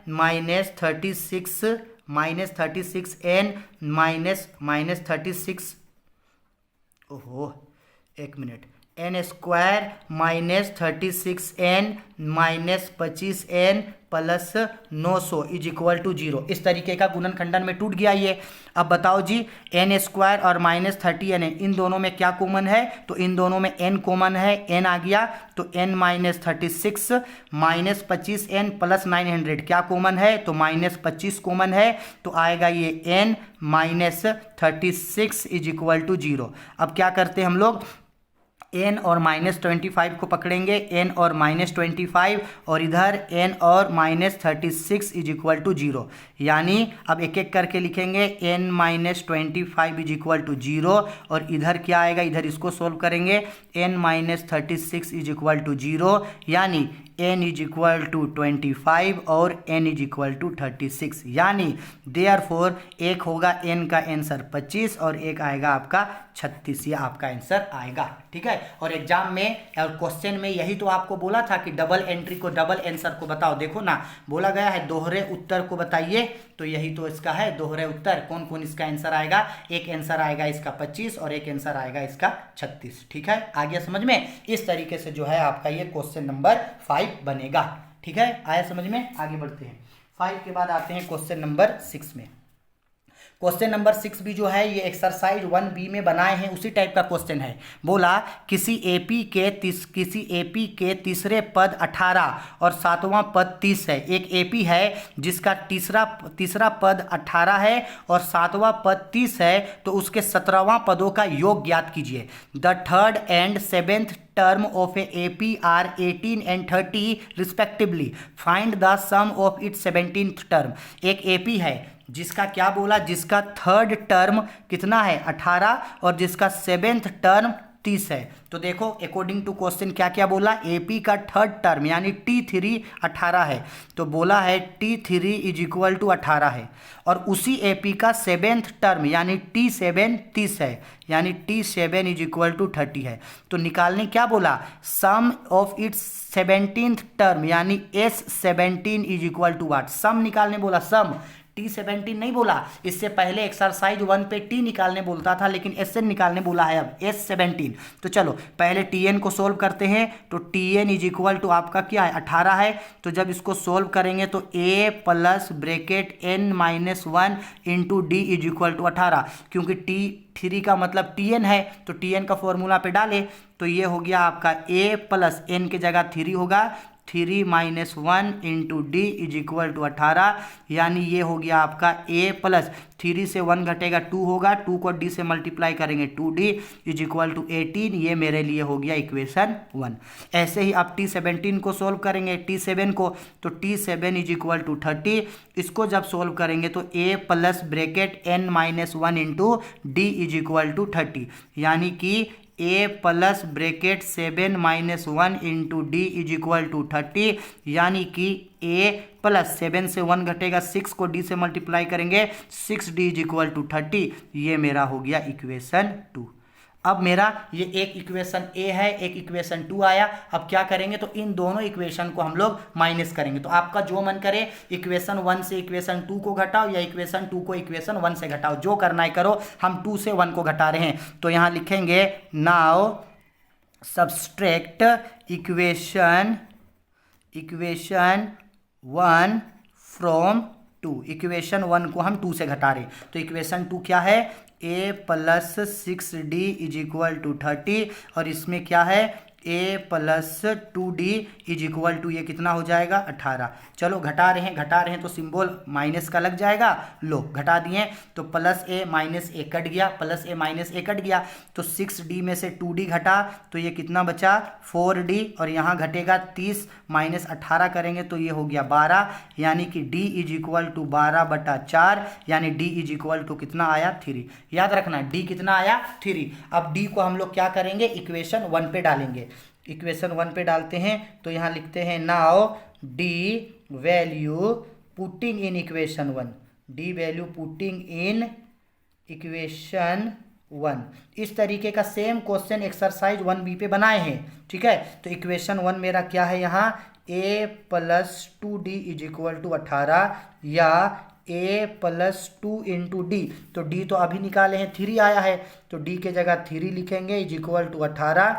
-36n -36 ओहो एक minute, n² -36n -25n plus 900 = 0। इस तरीके का गुणनखंडन में टूट गया ये। अब बताओ जी, n² और -30n है, इन दोनों में क्या कॉमन है, तो इन दोनों में n कॉमन है, n आ गया तो n -36 -25n प्लस 900 क्या कॉमन है, तो -25 कॉमन है, तो आएगा ये n -36 = 0। अब क्या करते हैं हम लोग, n और -25 को पकड़ेंगे, n और -25 और इधर n और -36 = 0। यानी अब एक एक करके लिखेंगे, n -25 = 0, और इधर क्या आएगा, इधर इसको सोल्व करेंगे, n -36 = 0, यानी n = 25 और n = 36। यानी देयरफॉर एक होगा n का आंसर 25 और एक आएगा आपका 36, ये आपका आंसर आएगा। ठीक है, और एग्जाम में और क्वेश्चन में यही तो आपको बोला था कि डबल एंट्री को, डबल आंसर को बताओ। देखो ना, बोला गया है दोहरे उत्तर को बताइए, तो यही तो इसका है दोहरे उत्तर। कौन कौन इसका आंसर आएगा, एक आंसर आएगा इसका 25 और एक आंसर आएगा इसका 36। ठीक है, आ गया समझ में? इस तरीके से जो है आपका ये क्वेश्चन नंबर 5 बनेगा। ठीक है, आया समझ में? आगे बढ़ते हैं। 5 के बाद आते हैं क्वेश्चन नंबर 6 में। क्वेश्चन नंबर 6 भी जो है ये एक्सरसाइज 1B में बनाए हैं, उसी टाइप का क्वेश्चन है। बोला किसी एपी के तीसरे पद 18 और 7वां पद 30 है। एक एपी है जिसका तीसरा पद 18 है और 7वां पद 30 है, तो उसके 17वां पदों का योग ज्ञात कीजिए। The third and 7th term of a AP are 18 and 30 respectively. Find the sum of its 17th term. एक AP है जिसका क्या बोला, जिसका थर्ड टर्म कितना है 18 और जिसका 7th टर्म 30 है। तो देखो अकॉर्डिंग टू क्वेश्चन क्या क्या बोला, एपी का थर्ड टर्म यानी T3 18 है, तो बोला है T3 = 18 है, और उसी एपी का 7th टर्म यानी T7 30 है, यानी T7 = 30 है। तो निकालने क्या बोला, सम ऑफ इट्स 17th टर्म यानी S17 = व्हाट, सम निकालने बोला, सम T17 नहीं बोला, इससे पहले एक्सरसाइज 1 पे T निकालने बोलता था, लेकिन SN निकालने बोला है अब S17। तो चलो पहले TN को सोल्व करते हैं। तो TN इज इक्वल टू आपका क्या है 18 है। तो जब इसको सोल्व करेंगे तो A plus bracket N-1 into D is equal to 18, क्योंकि T3 का मतलब TN है, तो TN का फॉर्मूला पे डाले तो ये हो गया आपका A प्लस N की जगह 3 होगा, 3 minus 1 into D is equal to 18, यानी ये हो गया आपका A प्लस 3 से 1 घटेगा 2 होगा, 2 को D से मल्टीप्लाई करेंगे 2D इज इक्वल टू 18। ये मेरे लिए हो गया इक्वेशन 1। ऐसे ही आप T17 को सोल्व करेंगे, T7 को, तो T7 इज इक्वल टू 30। इसको जब सोल्व करेंगे तो A plus bracket N-1 into D is equal to 30, यानी कि A plus bracket 7 minus 1 into D is equal to 30, यानी कि A प्लस 7 से 1 घटेगा, 6 को D से मल्टीप्लाई करेंगे, 6D इज इक्वल टू 30। ये मेरा हो गया इक्वेशन 2। अब मेरा ये एक इक्वेशन A है, एक इक्वेशन 2 आया। अब क्या करेंगे, तो इन दोनों इक्वेशन को हम लोग माइनस करेंगे। तो आपका जो मन करे इक्वेशन 1 से इक्वेशन 2 को घटाओ या इक्वेशन 2 को इक्वेशन 1 से घटाओ, जो करना है करो। हम 2 से 1 को घटा रहे हैं, तो यहाँ लिखेंगे now subtract equation 1 from 2। Equation 1 को हम 2 से घटा रहे हैं, तो इक्वेशन 2 क्या है, A plus 6D is equal to 30, और इसमें क्या है A plus 2D is equal to, ये कितना हो जाएगा 18। चलो घटा रहे हैं तो सिंबल माइनस का लग जाएगा, लो घटा दिए तो plus A minus A cut गया, plus A minus A cut गया, तो 6D में से 2D घटा तो ये कितना बचा 4D, और यहाँ घटेगा 30 माइनस 18 करेंगे तो ये हो गया 12, यानी कि D इज इक्वल टू 12/4, यानी D इज इक्वल टू कितना आया 3। याद रखना D कितना आया 3। अब D को हम लोग क्या करेंगे, इक्वेशन 1 पे डालेंगे। इक्वेशन 1 पे डालते हैं तो यहाँ लिखते हैं now D value putting in equation 1, D value putting in equation 1। इस तरीके का सेम क्वेश्चन एक्सरसाइज 1B पे बनाए हैं, ठीक है। तो इक्वेशन 1 मेरा क्या है, यहाँ A plus 2D is equal to 18, या A प्लस 2 इंटू डी, तो D तो अभी निकाले हैं 3 आया है, तो D के जगह 3 लिखेंगे इज इक्वल टू 18,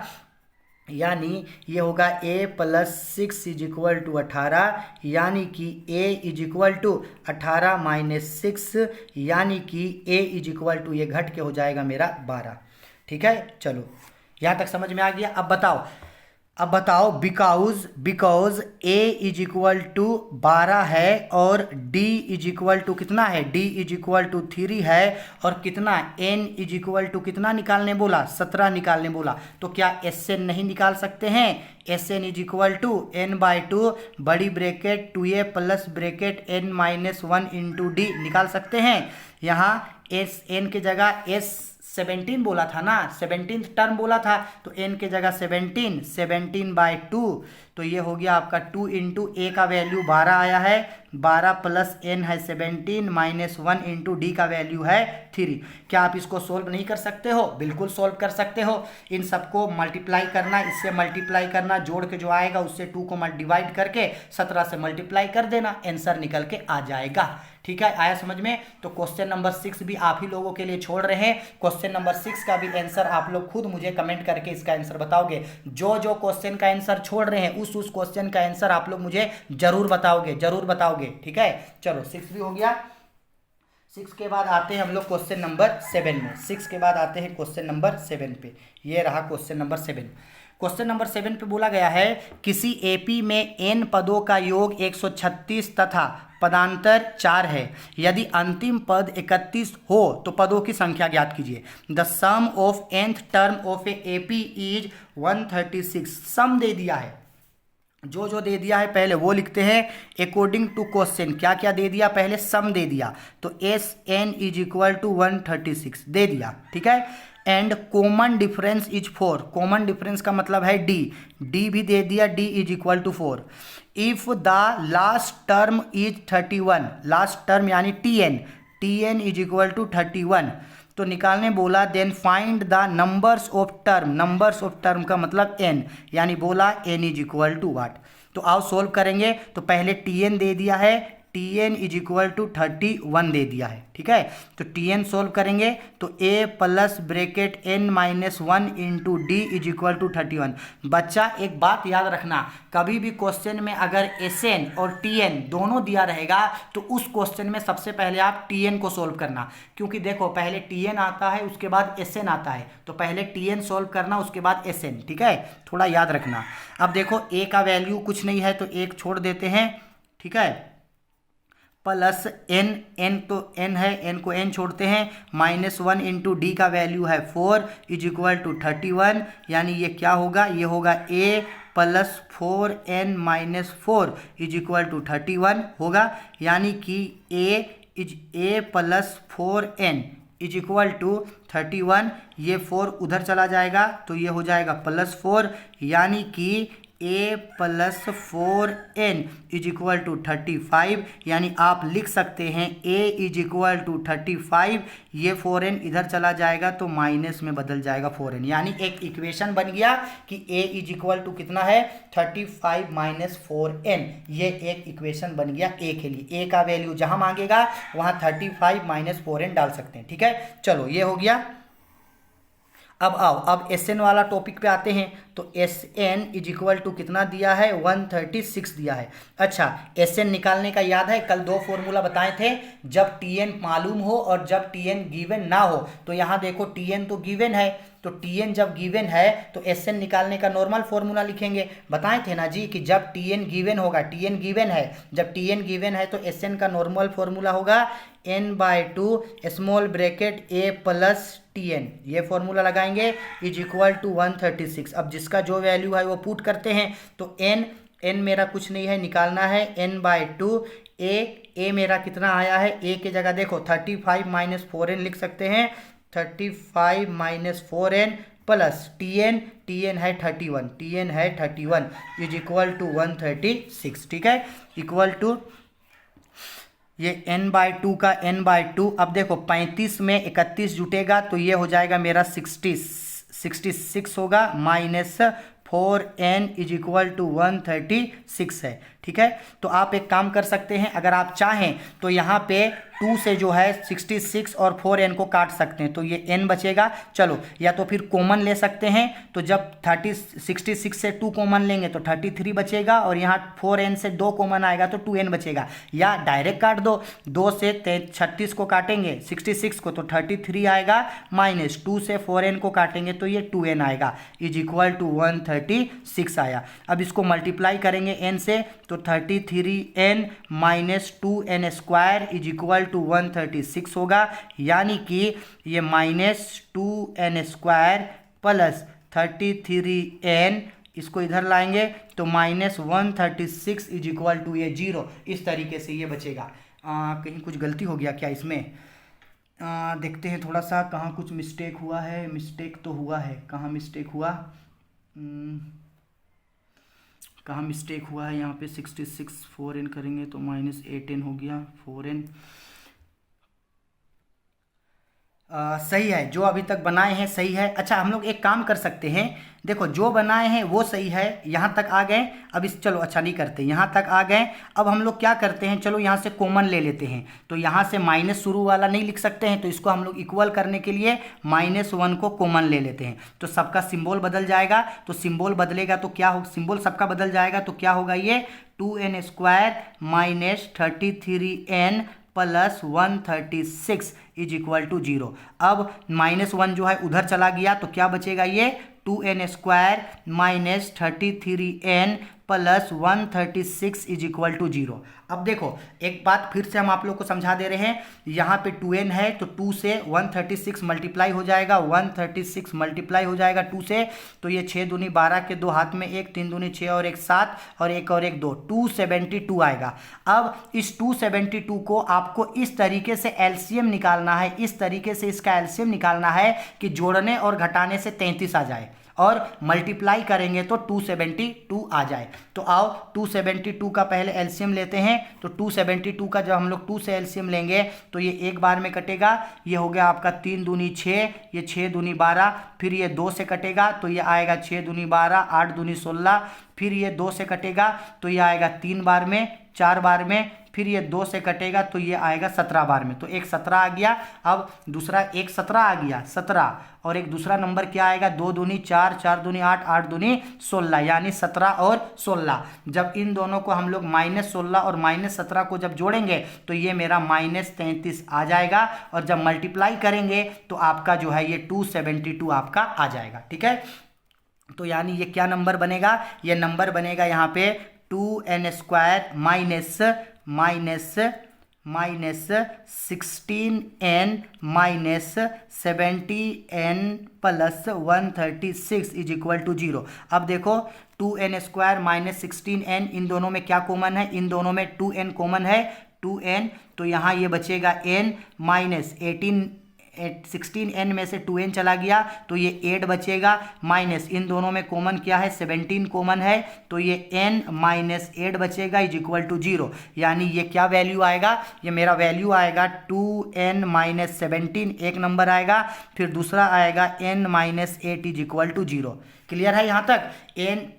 यानी ये होगा A plus 6 is equal to 18, यानी कि A is equal to 18 minus 6, यानी कि A इज इक्वल टू, ये घट के हो जाएगा मेरा 12। ठीक है, चलो यहाँ तक समझ में आ गया। अब बताओ because A is equal to 12 है और D इज इक्वल टू कितना है, D इज इक्वल टू 3 है, और कितना N इज इक्वल टू कितना निकालने बोला, 17 निकालने बोला। तो क्या SN नहीं निकाल सकते हैं, SN is equal to N/2 बड़ी bracket 2A plus bracket N-1 into D निकाल सकते हैं। यहाँ SN के जगह S17 बोला था ना, 17th टर्म बोला था, तो n के जगह 17/2, तो ये हो गया आपका 2 इंटू A का वैल्यू 12 आया है, 12 प्लस n है 17 माइनस 1 इंटू डी का वैल्यू है 3। क्या आप इसको सोल्व नहीं कर सकते हो, बिल्कुल सोल्व कर सकते हो। इन सबको मल्टीप्लाई करना, इससे मल्टीप्लाई करना, जोड़ के जो आएगा उससे 2 को डिवाइड करके 17 से मल्टीप्लाई कर देना, आंसर निकल के आ जाएगा। ठीक है, आया समझ में। तो क्वेश्चन नंबर 6 भी आप ही लोगों के लिए छोड़ रहे हैं। क्वेश्चन नंबर 6 का भी आंसर आप लोग खुद मुझे कमेंट करके इसका आंसर बताओगे। जो क्वेश्चन का आंसर छोड़ रहे हैं उस क्वेश्चन का आंसर आप लोग मुझे जरूर बताओगे। ठीक है, चलो 6 भी हो गया। 6 के बाद आते हैं हम लोग क्वेश्चन नंबर 7 में। 6 के बाद आते हैं क्वेश्चन नंबर 7 पे। ये रहा क्वेश्चन नंबर 7। क्वेश्चन नंबर 7 पे बोला गया है किसी एपी में n पदों का योग 136 तथा पदांतर 4 है। यदि अंतिम पद 31 हो तो पदों की संख्या ज्ञात कीजिए। The sum of nth term of a AP is 136। Sum दे दिया है, जो दे दिया है पहले वो लिखते हैं अकॉर्डिंग टू क्वेश्चन। क्या क्या दे दिया, पहले सम दे दिया, तो SN इज इक्वल टू 136 दे दिया। ठीक है, and common difference is 4। Common difference का मतलब है D भी दे दिया, D is equal to 4। If the last term is 31, last term यानी TN इज इक्वल टू 31, तो निकालने बोला then find the numbers of term. Numbers of term का मतलब n, यानी बोला n is equal to what. तो आओ सोल्व करेंगे। तो पहले TN दे दिया है, Tn इज इक्वल टू 31 दे दिया है। ठीक है, तो Tn सोल्व करेंगे तो a plus bracket n-1 into D is equal to 31। बच्चा एक बात याद रखना, कभी भी क्वेश्चन में अगर Sn और Tn दोनों दिया रहेगा तो उस क्वेश्चन में सबसे पहले आप Tn को सोल्व करना, क्योंकि देखो पहले Tn आता है उसके बाद Sn आता है, तो पहले Tn सोल्व करना उसके बाद Sn। ठीक है, थोड़ा याद रखना। अब देखो a का वैल्यू कुछ नहीं है तो एक छोड़ देते हैं। ठीक है, प्लस n तो n है, n को n छोड़ते हैं, -1 इंटू डी का वैल्यू है 4 इज इक्वल टू 31, यानी ये क्या होगा, ये होगा a plus 4n-4 is equal to 31 होगा, यानी कि a plus 4n is equal to 31। ये 4 उधर चला जाएगा तो ये हो जाएगा +4, यानी कि a plus 4n is equal to 35, यानी आप लिख सकते हैं a इज इक्वल टू 35। ये 4n इधर चला जाएगा तो माइनस में बदल जाएगा 4n, यानी एक इक्वेशन बन गया कि a इज इक्वल टू कितना है 35 माइनस 4n। ये एक इक्वेशन बन गया a के लिए। a का वैल्यू जहां मांगेगा वहां 35 माइनस 4n डाल सकते हैं। ठीक है, चलो ये हो गया। अब आओ, अब Sn वाला टॉपिक पे आते हैं। तो Sn इज इक्वल टू कितना दिया है, 136 दिया है। अच्छा, Sn निकालने का याद है, कल 2 फॉर्मूला बताए थे, जब Tn मालूम हो और जब Tn गिवन ना हो। तो यहाँ देखो Tn तो गिवन है, तो Tn जब गिवन है तो Sn निकालने का नॉर्मल फॉर्मूला लिखेंगे। बताए थे ना जी कि जब Tn गिवन होगा, Tn गिवन है, जब Tn गिवन है तो Sn का नॉर्मल फॉर्मूला होगा n/2 small bracket a plus Tn। ये फॉर्मूला लगाएंगे इज इक्वल टू 136। अब जिसका जो वैल्यू है वो पुट करते हैं, तो n मेरा कुछ नहीं है, निकालना है n/2 a मेरा कितना आया है, a की जगह देखो 35 माइनस 4n लिख सकते हैं, 35 माइनस 4n प्लस Tn है 31 इज इक्वल टू 136। ठीक है, इक्वल टू ये n/2 का n/2। अब देखो 35 में 31 जुटेगा तो ये हो जाएगा मेरा 66 होगा, minus 4n is equal to 136 है। ठीक है, तो आप एक काम कर सकते हैं, अगर आप चाहें तो यहाँ पे 2 से जो है 66 और 4n को काट सकते हैं, तो ये n बचेगा। चलो, या तो फिर कॉमन ले सकते हैं, तो जब 66 से 2 कॉमन लेंगे तो 33 बचेगा, और यहाँ 4n से 2 कॉमन आएगा तो 2n बचेगा। या डायरेक्ट काट दो, 2 से 36 को काटेंगे 66 को तो 33 आएगा, माइनस 2 से 4n को काटेंगे तो ये 2n आएगा, इज इक्वल टू 136 आया। अब इसको मल्टीप्लाई करेंगे n से, तो 33n minus 2n square is equal to 136 होगा, यानी कि ये minus 2n square plus 33n, इसको इधर लाएंगे तो माइनस 136 इज इक्वल टू ये 0। इस तरीके से ये बचेगा। कहीं कुछ गलती हो गया क्या इसमें? देखते हैं थोड़ा सा कहाँ कुछ मिस्टेक हुआ है। मिस्टेक तो हुआ है, कहाँ मिस्टेक हुआ, कहाँ मिस्टेक हुआ है? यहाँ पे 66 4n करेंगे तो माइनस 8n हो गया, 4n सही है, जो अभी तक बनाए हैं सही है। अच्छा, हम लोग एक काम कर सकते हैं, देखो जो बनाए हैं वो सही है, यहाँ तक आ गए। अब इस चलो अच्छा नहीं करते, यहाँ तक आ गए। अब हम लोग क्या करते हैं, चलो यहाँ से कॉमन ले लेते हैं, तो यहाँ से माइनस शुरू वाला नहीं लिख सकते हैं, तो इसको हम लोग इक्वल करने के लिए -1 को कॉमन ले लेते हैं, तो सबका सिंबल बदल जाएगा। तो सिंबल बदलेगा तो क्या हो, सिंबल सबका बदल जाएगा तो क्या होगा, ये 2n square minus 33n plus 136 is equal to 0। अब -1 जो है उधर चला गया तो क्या बचेगा, ये 2n square minus 33n plus 136 is equal to 0। अब देखो एक बात फिर से हम आप लोग को समझा दे रहे हैं, यहाँ पे 2n है तो 2 से 136 मल्टीप्लाई हो जाएगा, 136 मल्टीप्लाई हो जाएगा 2 से, तो ये 6 दूनी 12 के 2 हाथ में 1, 3 दूनी 6 और 1 7 और 1 और 1 2, 272 आएगा। अब इस 272 को आपको इस तरीके से एलसीएम निकालना है, इस तरीके से इसका एलसीएम निकालना है कि जोड़ने और घटाने से 33 आ जाए, और मल्टीप्लाई करेंगे तो 272 आ जाए। तो आओ 272 का पहले एलसीएम लेते हैं। तो 272 का जब हम लोग 2 से एलसीएम लेंगे तो ये एक बार में कटेगा, ये हो गया आपका 3 दूनी 6, ये 6 दूनी 12, फिर ये 2 से कटेगा तो ये आएगा 6 दूनी 12, 8 दूनी 16, फिर ये 2 से कटेगा तो ये आएगा 3 बार में, 4 बार में, फिर ये 2 से कटेगा तो ये आएगा 17 बार में। तो एक 17 आ गया। अब दूसरा एक 17 आ गया, 17, और एक दूसरा नंबर क्या आएगा, 2 दूनी 4, 4 दूनी 8, 8 दूनी 16, यानी 17 और 16। जब इन दोनों को हम लोग -16 और -17 को जब जोड़ेंगे तो ये मेरा -33 आ जाएगा, और जब मल्टीप्लाई करेंगे तो आपका जो है ये 272 आपका आ जाएगा। ठीक है, तो यानी ये क्या नंबर बनेगा, ये नंबर बनेगा यहाँ पे 2n² minus 16n minus 70n plus 136 is equal to 0। अब देखो 2n² माइनस 16n, इन दोनों में क्या कॉमन है, इन दोनों में 2n कॉमन है, 2n, तो यहाँ ये बचेगा n माइनस 16n में से 2n चला गया तो ये 8 बचेगा, माइनस इन दोनों में कॉमन क्या है, 17 कॉमन है, तो ये n माइनस 8 बचेगा इज इक्वल टू 0। यानी ये क्या वैल्यू आएगा, ये मेरा वैल्यू आएगा 2n माइनस 17 एक नंबर आएगा, फिर दूसरा आएगा n minus 8 is equal to 0। Clear है यहाँ तक,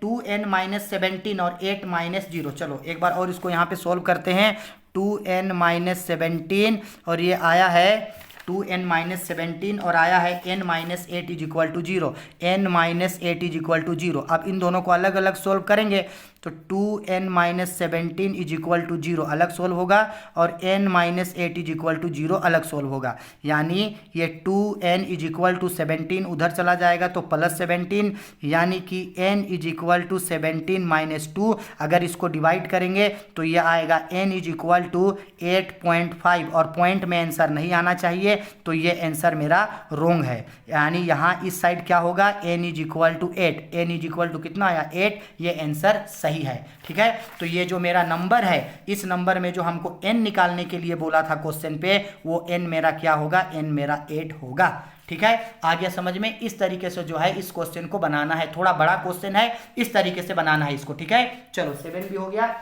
2n माइनस 17 और 8 माइनस 0। चलो एक बार और इसको यहाँ पे सॉल्व करते हैं। 2n माइनस 17 और ये आया है 2n माइनस 17 और आया है n minus 8 is equal to 0, n minus 8 is equal to 0। अब इन दोनों को अलग अलग सोल्व करेंगे तो 2n minus 17 is equal to 0 अलग सोल्व होगा, और n minus 8 is equal to 0 अलग सोल्व होगा। यानी ये 2n इज इक्वल टू 17 उधर चला जाएगा तो प्लस 17, यानी कि n is equal to 17 minus 2। अगर इसको डिवाइड करेंगे तो ये आएगा n इज इक्वल टू 8.5, और पॉइंट में आंसर नहीं आना चाहिए, तो ये आंसर मेरा रोंग है। यानी यहाँ इस साइड क्या होगा, n is equal to 8, n is equal to कितना आया 8, ये आंसर सही है। ठीक है, तो ये जो मेरा नंबर है, इस नंबर में जो हमको n निकालने के लिए बोला था क्वेश्चन पे, वो n मेरा क्या होगा, n मेरा 8 होगा। ठीक है, आ गया समझ में। इस तरीके से जो है इस क्वेश्चन को बनाना है, थोड़ा बड़ा क्वेश्चन है, इस तरीके से बनाना है इसको। ठीक है, चलो 7 भी हो गया।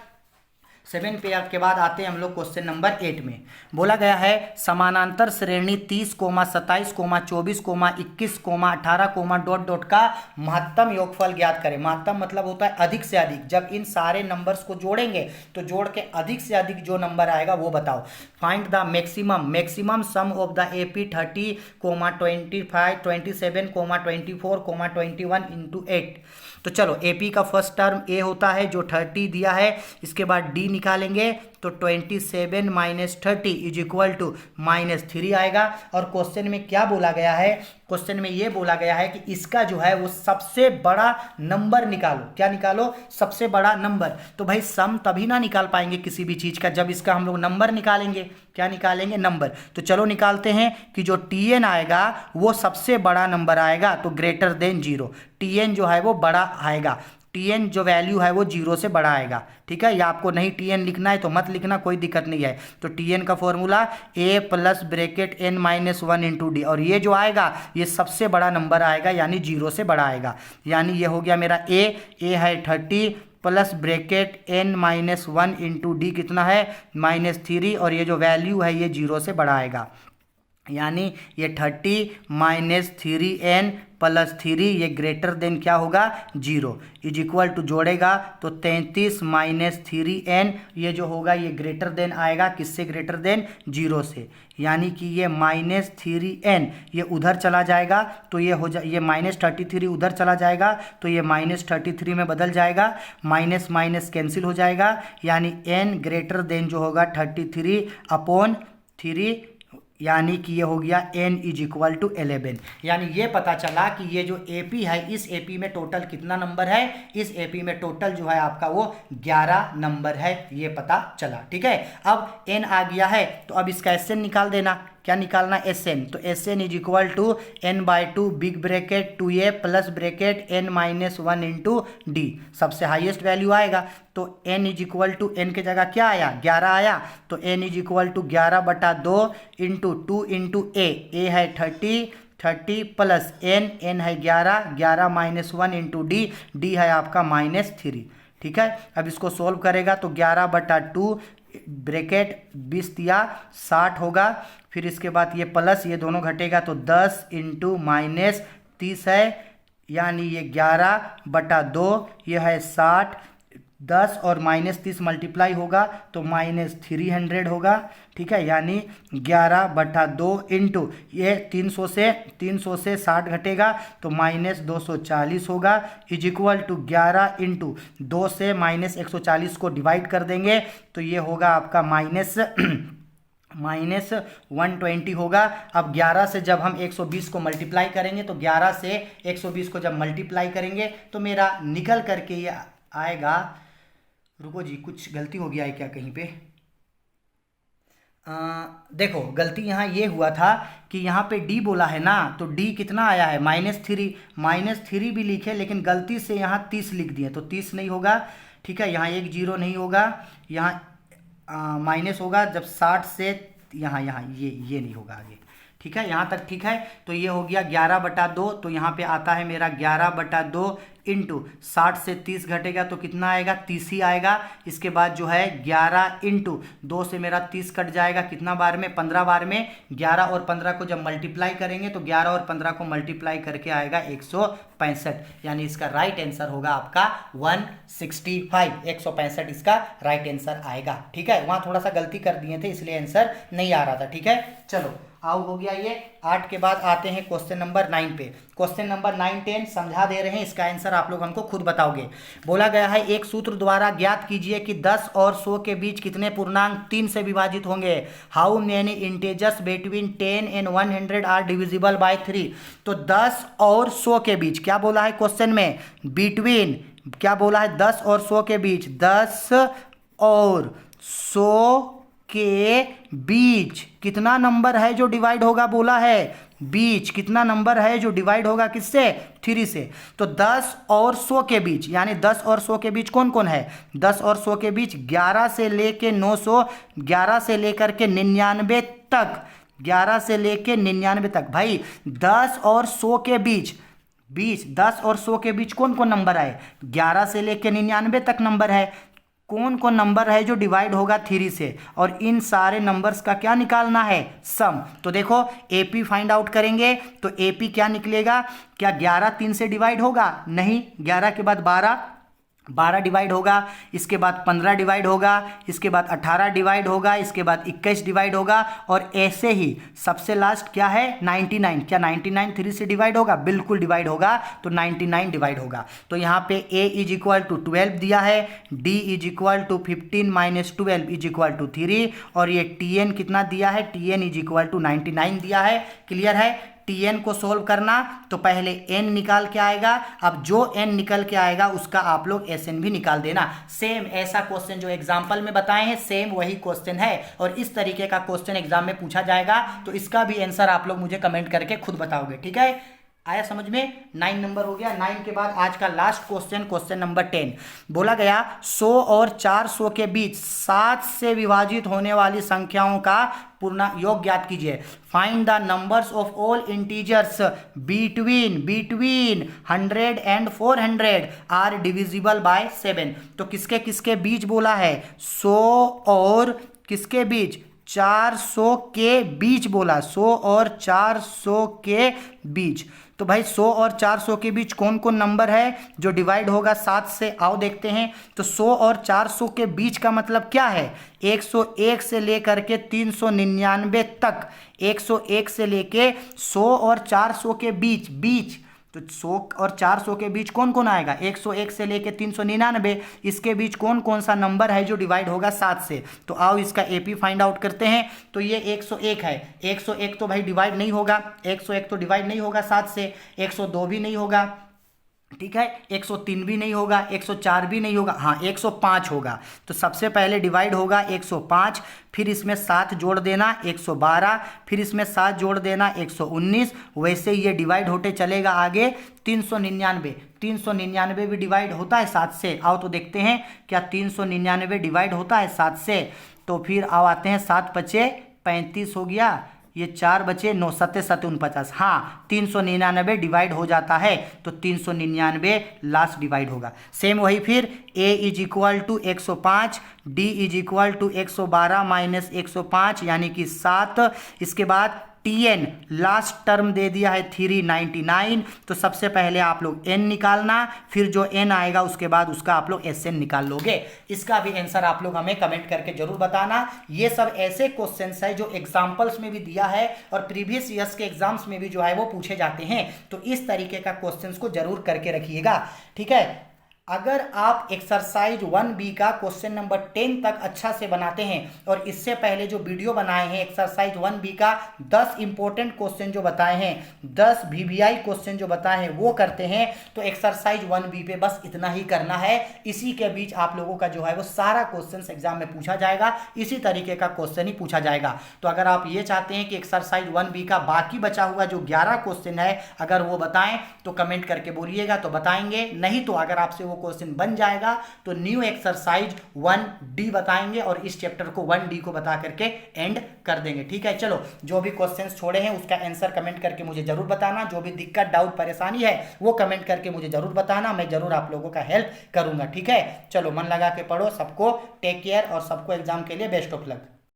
7 पे के बाद आते हैं हम लोग क्वेश्चन नंबर 8 में। बोला गया है समानांतर श्रेणी 30, 27, 24, 21, 18, डॉट डॉट का महत्तम योगफल ज्ञात करें। महत्तम मतलब होता है अधिक से अधिक। जब इन सारे नंबर्स को जोड़ेंगे तो जोड़ के अधिक से अधिक जो नंबर आएगा वो बताओ। Find the maximum some of the AP 30, 25, 27, 24, 21 into 8। तो चलो AP का फर्स्ट टर्म A होता है जो 30 दिया है, इसके बाद D निकालेंगे तो 27 माइनस 30 इज इक्वल टू -3 आएगा। और क्वेश्चन में क्या बोला गया है, क्वेश्चन में ये बोला गया है कि इसका जो है वो सबसे बड़ा नंबर निकालो। क्या निकालो, सबसे बड़ा नंबर। तो भाई सम तभी ना निकाल पाएंगे किसी भी चीज़ का जब इसका हम लोग नंबर निकालेंगे। क्या निकालेंगे, नंबर। तो चलो निकालते हैं कि जो TN आएगा वो सबसे बड़ा नंबर आएगा, तो ग्रेटर देन 0। TN जो है वो बड़ा आएगा, TN जो वैल्यू है वो 0 से बड़ा आएगा। ठीक है, या आपको नहीं TN लिखना है तो मत लिखना, कोई दिक्कत नहीं है। तो TN का formula A plus bracket n minus 1 into D, और ये जो आएगा ये सबसे बड़ा नंबर आएगा, यानी 0 से बड़ा आएगा। यानी ये हो गया मेरा A है 30 plus bracket n minus 1 into D कितना है -3, और ये जो वैल्यू है ये 0 से बड़ा आएगा। यानी ये 30 माइनस 3n प्लस 3 ये ग्रेटर देन क्या होगा 0 इज इक्वल टू जोड़ेगा तो 33 माइनस 3n ये जो होगा ये ग्रेटर देन आएगा, किससे ग्रेटर देन 0 से। यानी कि ये -3n ये उधर चला जाएगा तो ये ये -33 उधर चला जाएगा तो ये -33 में बदल जाएगा, माइनस माइनस कैंसिल हो जाएगा। यानी n ग्रेटर देन जो होगा 33/3, यानी कि ये हो गया n इज इक्वल टू 11। यानी ये पता चला कि ये जो AP है इस AP में टोटल कितना नंबर है, इस AP में टोटल जो है आपका वो 11 नंबर है, ये पता चला। ठीक है, अब n आ गया है तो अब इसका SN निकाल देना। क्या निकालना, SN। तो SN is equal to n/2 big bracket 2a plus bracket n minus 1 into D, सबसे हाईएस्ट वैल्यू आएगा। तो n is equal to n की जगह क्या आया 11 आया, तो n is equal to 11/2 into 2 into a है 30 प्लस n है 11 माइनस 1 इंटू डी है आपका -3। ठीक है, अब इसको सोल्व करेगा तो 11/2 ब्रैकेट 20 या 60 होगा। फिर इसके बाद ये प्लस ये दोनों घटेगा तो 10 इंटू -30 है यानी ये 11/2, ये है 60, 10 और -30 मल्टीप्लाई होगा तो -300 होगा। ठीक है, यानी 11/2 इंटू ये 300 से 60 घटेगा तो -240 होगा, इज इक्वल टू 11 इंटू 2 से -140 को डिवाइड कर देंगे तो ये होगा आपका -120 होगा। अब 11 से जब हम 120 को मल्टीप्लाई करेंगे तो 11 से 120 को जब मल्टीप्लाई करेंगे तो मेरा निकल करके ये आएगा, रुको जी कुछ गलती हो गया है क्या कहीं पे, देखो गलती यहाँ ये हुआ था कि यहाँ पे डी बोला है ना, तो डी कितना आया है -3 भी लिखे लेकिन गलती से यहाँ 30 लिख दिए तो 30 नहीं होगा। ठीक है, यहाँ एक जीरो नहीं होगा, यहाँ माइनस होगा जब 60 से यहाँ ये नहीं होगा आगे। ठीक है, यहाँ तक ठीक है। तो ये हो गया 11/2, तो यहाँ पे आता है मेरा 11/2 इंटू 60 से 30 घटेगा तो कितना आएगा, 30 ही आएगा। इसके बाद जो है 11 इंटू 2 से मेरा 30 कट जाएगा, कितना बार में, 15 बार में। 11 और 15 को जब मल्टीप्लाई करेंगे तो 11 और 15 को मल्टीप्लाई करके आएगा 165, यानी इसका राइट आंसर होगा आपका 165, 165 इसका राइट आंसर आएगा। ठीक है, वहाँ थोड़ा सा गलती कर दिए थे इसलिए आंसर नहीं आ रहा था। ठीक है, चलो आओ हो गया ये 8 के बाद आते हैं क्वेश्चन नंबर 9 पे। क्वेश्चन नंबर 9, 10 समझा दे रहे हैं, इसका आंसर आप लोग हमको खुद बताओगे। बोला गया है एक सूत्र द्वारा ज्ञात कीजिए कि 10 और 100 के बीच कितने पूर्णांक 3 से विभाजित होंगे। How many integers between 10 and 100 are divisible by 3। तो 10 और 100 के बीच क्या बोला है क्वेश्चन में, बिटवीन क्या बोला है, 10 और 100 के बीच, 10 और 100 के बीच कितना नंबर है जो डिवाइड होगा, बोला है बीच कितना नंबर है जो डिवाइड होगा किससे, 3 से। तो 10 और 100 के बीच, यानी 10 और 100 के बीच कौन कौन है, 10 और 100 के बीच 11 से लेके 900, 11 से लेकर के 99 तक, 11 से लेके 99 तक। भाई 10 और 100 के बीच 10 और 100 के बीच कौन कौन नंबर है, 11 से लेके 99 तक नंबर है। कौन कौन नंबर है जो डिवाइड होगा 3 से, और इन सारे नंबर्स का क्या निकालना है, सम। तो देखो एपी फाइंड आउट करेंगे तो एपी क्या निकलेगा, क्या 11 3 से डिवाइड होगा, नहीं, 11 के बाद 12 डिवाइड होगा, इसके बाद 15 डिवाइड होगा, इसके बाद 18 डिवाइड होगा, इसके बाद 21 डिवाइड होगा, और ऐसे ही सबसे लास्ट क्या है 99। क्या 99 3 से डिवाइड होगा, बिल्कुल डिवाइड होगा, तो 99 डिवाइड होगा। तो यहाँ पे a इज इक्वल टू 12 दिया है, d is equal to 15 minus 12 is equal to 3, और ये tn कितना दिया है, tn इज इक्वल टू 99 दिया है। क्लियर है, tn को सोल्व करना तो पहले n निकाल के आएगा, अब जो n निकल के आएगा उसका आप लोग sn भी निकाल देना। सेम ऐसा क्वेश्चन जो एग्जांपल में बताए हैं सेम वही क्वेश्चन है, और इस तरीके का क्वेश्चन एग्जाम में पूछा जाएगा, तो इसका भी आंसर आप लोग मुझे कमेंट करके खुद बताओगे। ठीक है, आया समझ में। 9 नंबर हो गया। 9 के बाद आज का लास्ट क्वेश्चन, क्वेश्चन नंबर 10। बोला गया 100 और 400 के बीच 7 से विभाजित होने वाली संख्याओं का पूर्ण योग ज्ञात कीजिए। Find the numbers of all integers between 100 and 400 are divisible by 7। तो किसके किसके बीच बोला है, 100 और किसके बीच, 400 के बीच बोला, 100 और 400 के बीच। तो भाई 100 और 400 के बीच कौन कौन नंबर है जो डिवाइड होगा 7 से, आओ देखते हैं। तो 100 और 400 के बीच का मतलब क्या है, 101 से लेकर के 399 तक, 101 से लेके 100 और 400 के बीच तो 100 और 400 के बीच कौन कौन आएगा, 101 से लेके 399, इसके बीच कौन कौन सा नंबर है जो डिवाइड होगा 7 से। तो आओ इसका एपी फाइंड आउट करते हैं। तो ये 101 है, 101 तो भाई डिवाइड नहीं होगा, 101 तो डिवाइड नहीं होगा 7 से, 102 भी नहीं होगा, ठीक है, 103 भी नहीं होगा, 104 भी नहीं होगा, हाँ 105 होगा। तो सबसे पहले डिवाइड होगा 105, फिर इसमें 7 जोड़ देना 112, फिर इसमें 7 जोड़ देना 119, वैसे ये डिवाइड होते चलेगा आगे 399 भी डिवाइड होता है 7 से। आओ तो देखते हैं क्या 399 डिवाइड होता है 7 से। तो फिर आओ आते हैं 7 पचे 35 हो गया, ये 4 बचे 9 7 7 49, हाँ 399 डिवाइड हो जाता है, तो 399 लास्ट डिवाइड होगा। सेम वही फिर a is equal to 105, d is equal to 112 minus 105 यानी कि 7, इसके बाद TN लास्ट टर्म दे दिया है 399, तो सबसे पहले आप लोग N निकालना, फिर जो N आएगा उसके बाद उसका आप लोग SN निकाल लोगे। इसका भी आंसर आप लोग हमें कमेंट करके जरूर बताना। ये सब ऐसे क्वेश्चंस है जो एग्जांपल्स में भी दिया है और प्रीवियस ईयर्स के एग्जाम्स में भी जो है वो पूछे जाते हैं, तो इस तरीके का क्वेश्चंस को जरूर करके रखिएगा, ठीक है। अगर आप एक्सरसाइज 1B का क्वेश्चन नंबर 10 तक अच्छा से बनाते हैं और इससे पहले जो वीडियो बनाए हैं एक्सरसाइज 1B का 10 इंपॉर्टेंट क्वेश्चन जो बताए हैं, 10 VBI क्वेश्चन जो बताए हैं वो करते हैं, तो एक्सरसाइज 1B पे बस इतना ही करना है। इसी के बीच आप लोगों का जो है वो सारा क्वेश्चन एग्जाम में पूछा जाएगा, इसी तरीके का क्वेश्चन ही पूछा जाएगा। तो अगर आप ये चाहते हैं कि एक्सरसाइज 1B का बाकी बचा हुआ जो 11 क्वेश्चन है अगर वो बताएं तो कमेंट करके बोलिएगा, तो बताएंगे। नहीं तो अगर आपसे वो क्वेश्चन बन जाएगा तो न्यू एक्सरसाइज 1D बताएंगे और इस चैप्टर को 1D को बता करके एंड कर देंगे, ठीक है। चलो, जो भी क्वेश्चंस छोड़े हैं उसका आंसर कमेंट करके मुझे जरूर बताना। जो भी दिक्कत, डाउट, परेशानी है वो कमेंट करके मुझे जरूर बताना, मैं जरूर आप लोगों का हेल्प करूंगा, ठीक है। चलो, मन लगा के पढ़ो, सबको टेक केयर और सबको एग्जाम के लिए बेस्ट ऑफ लक।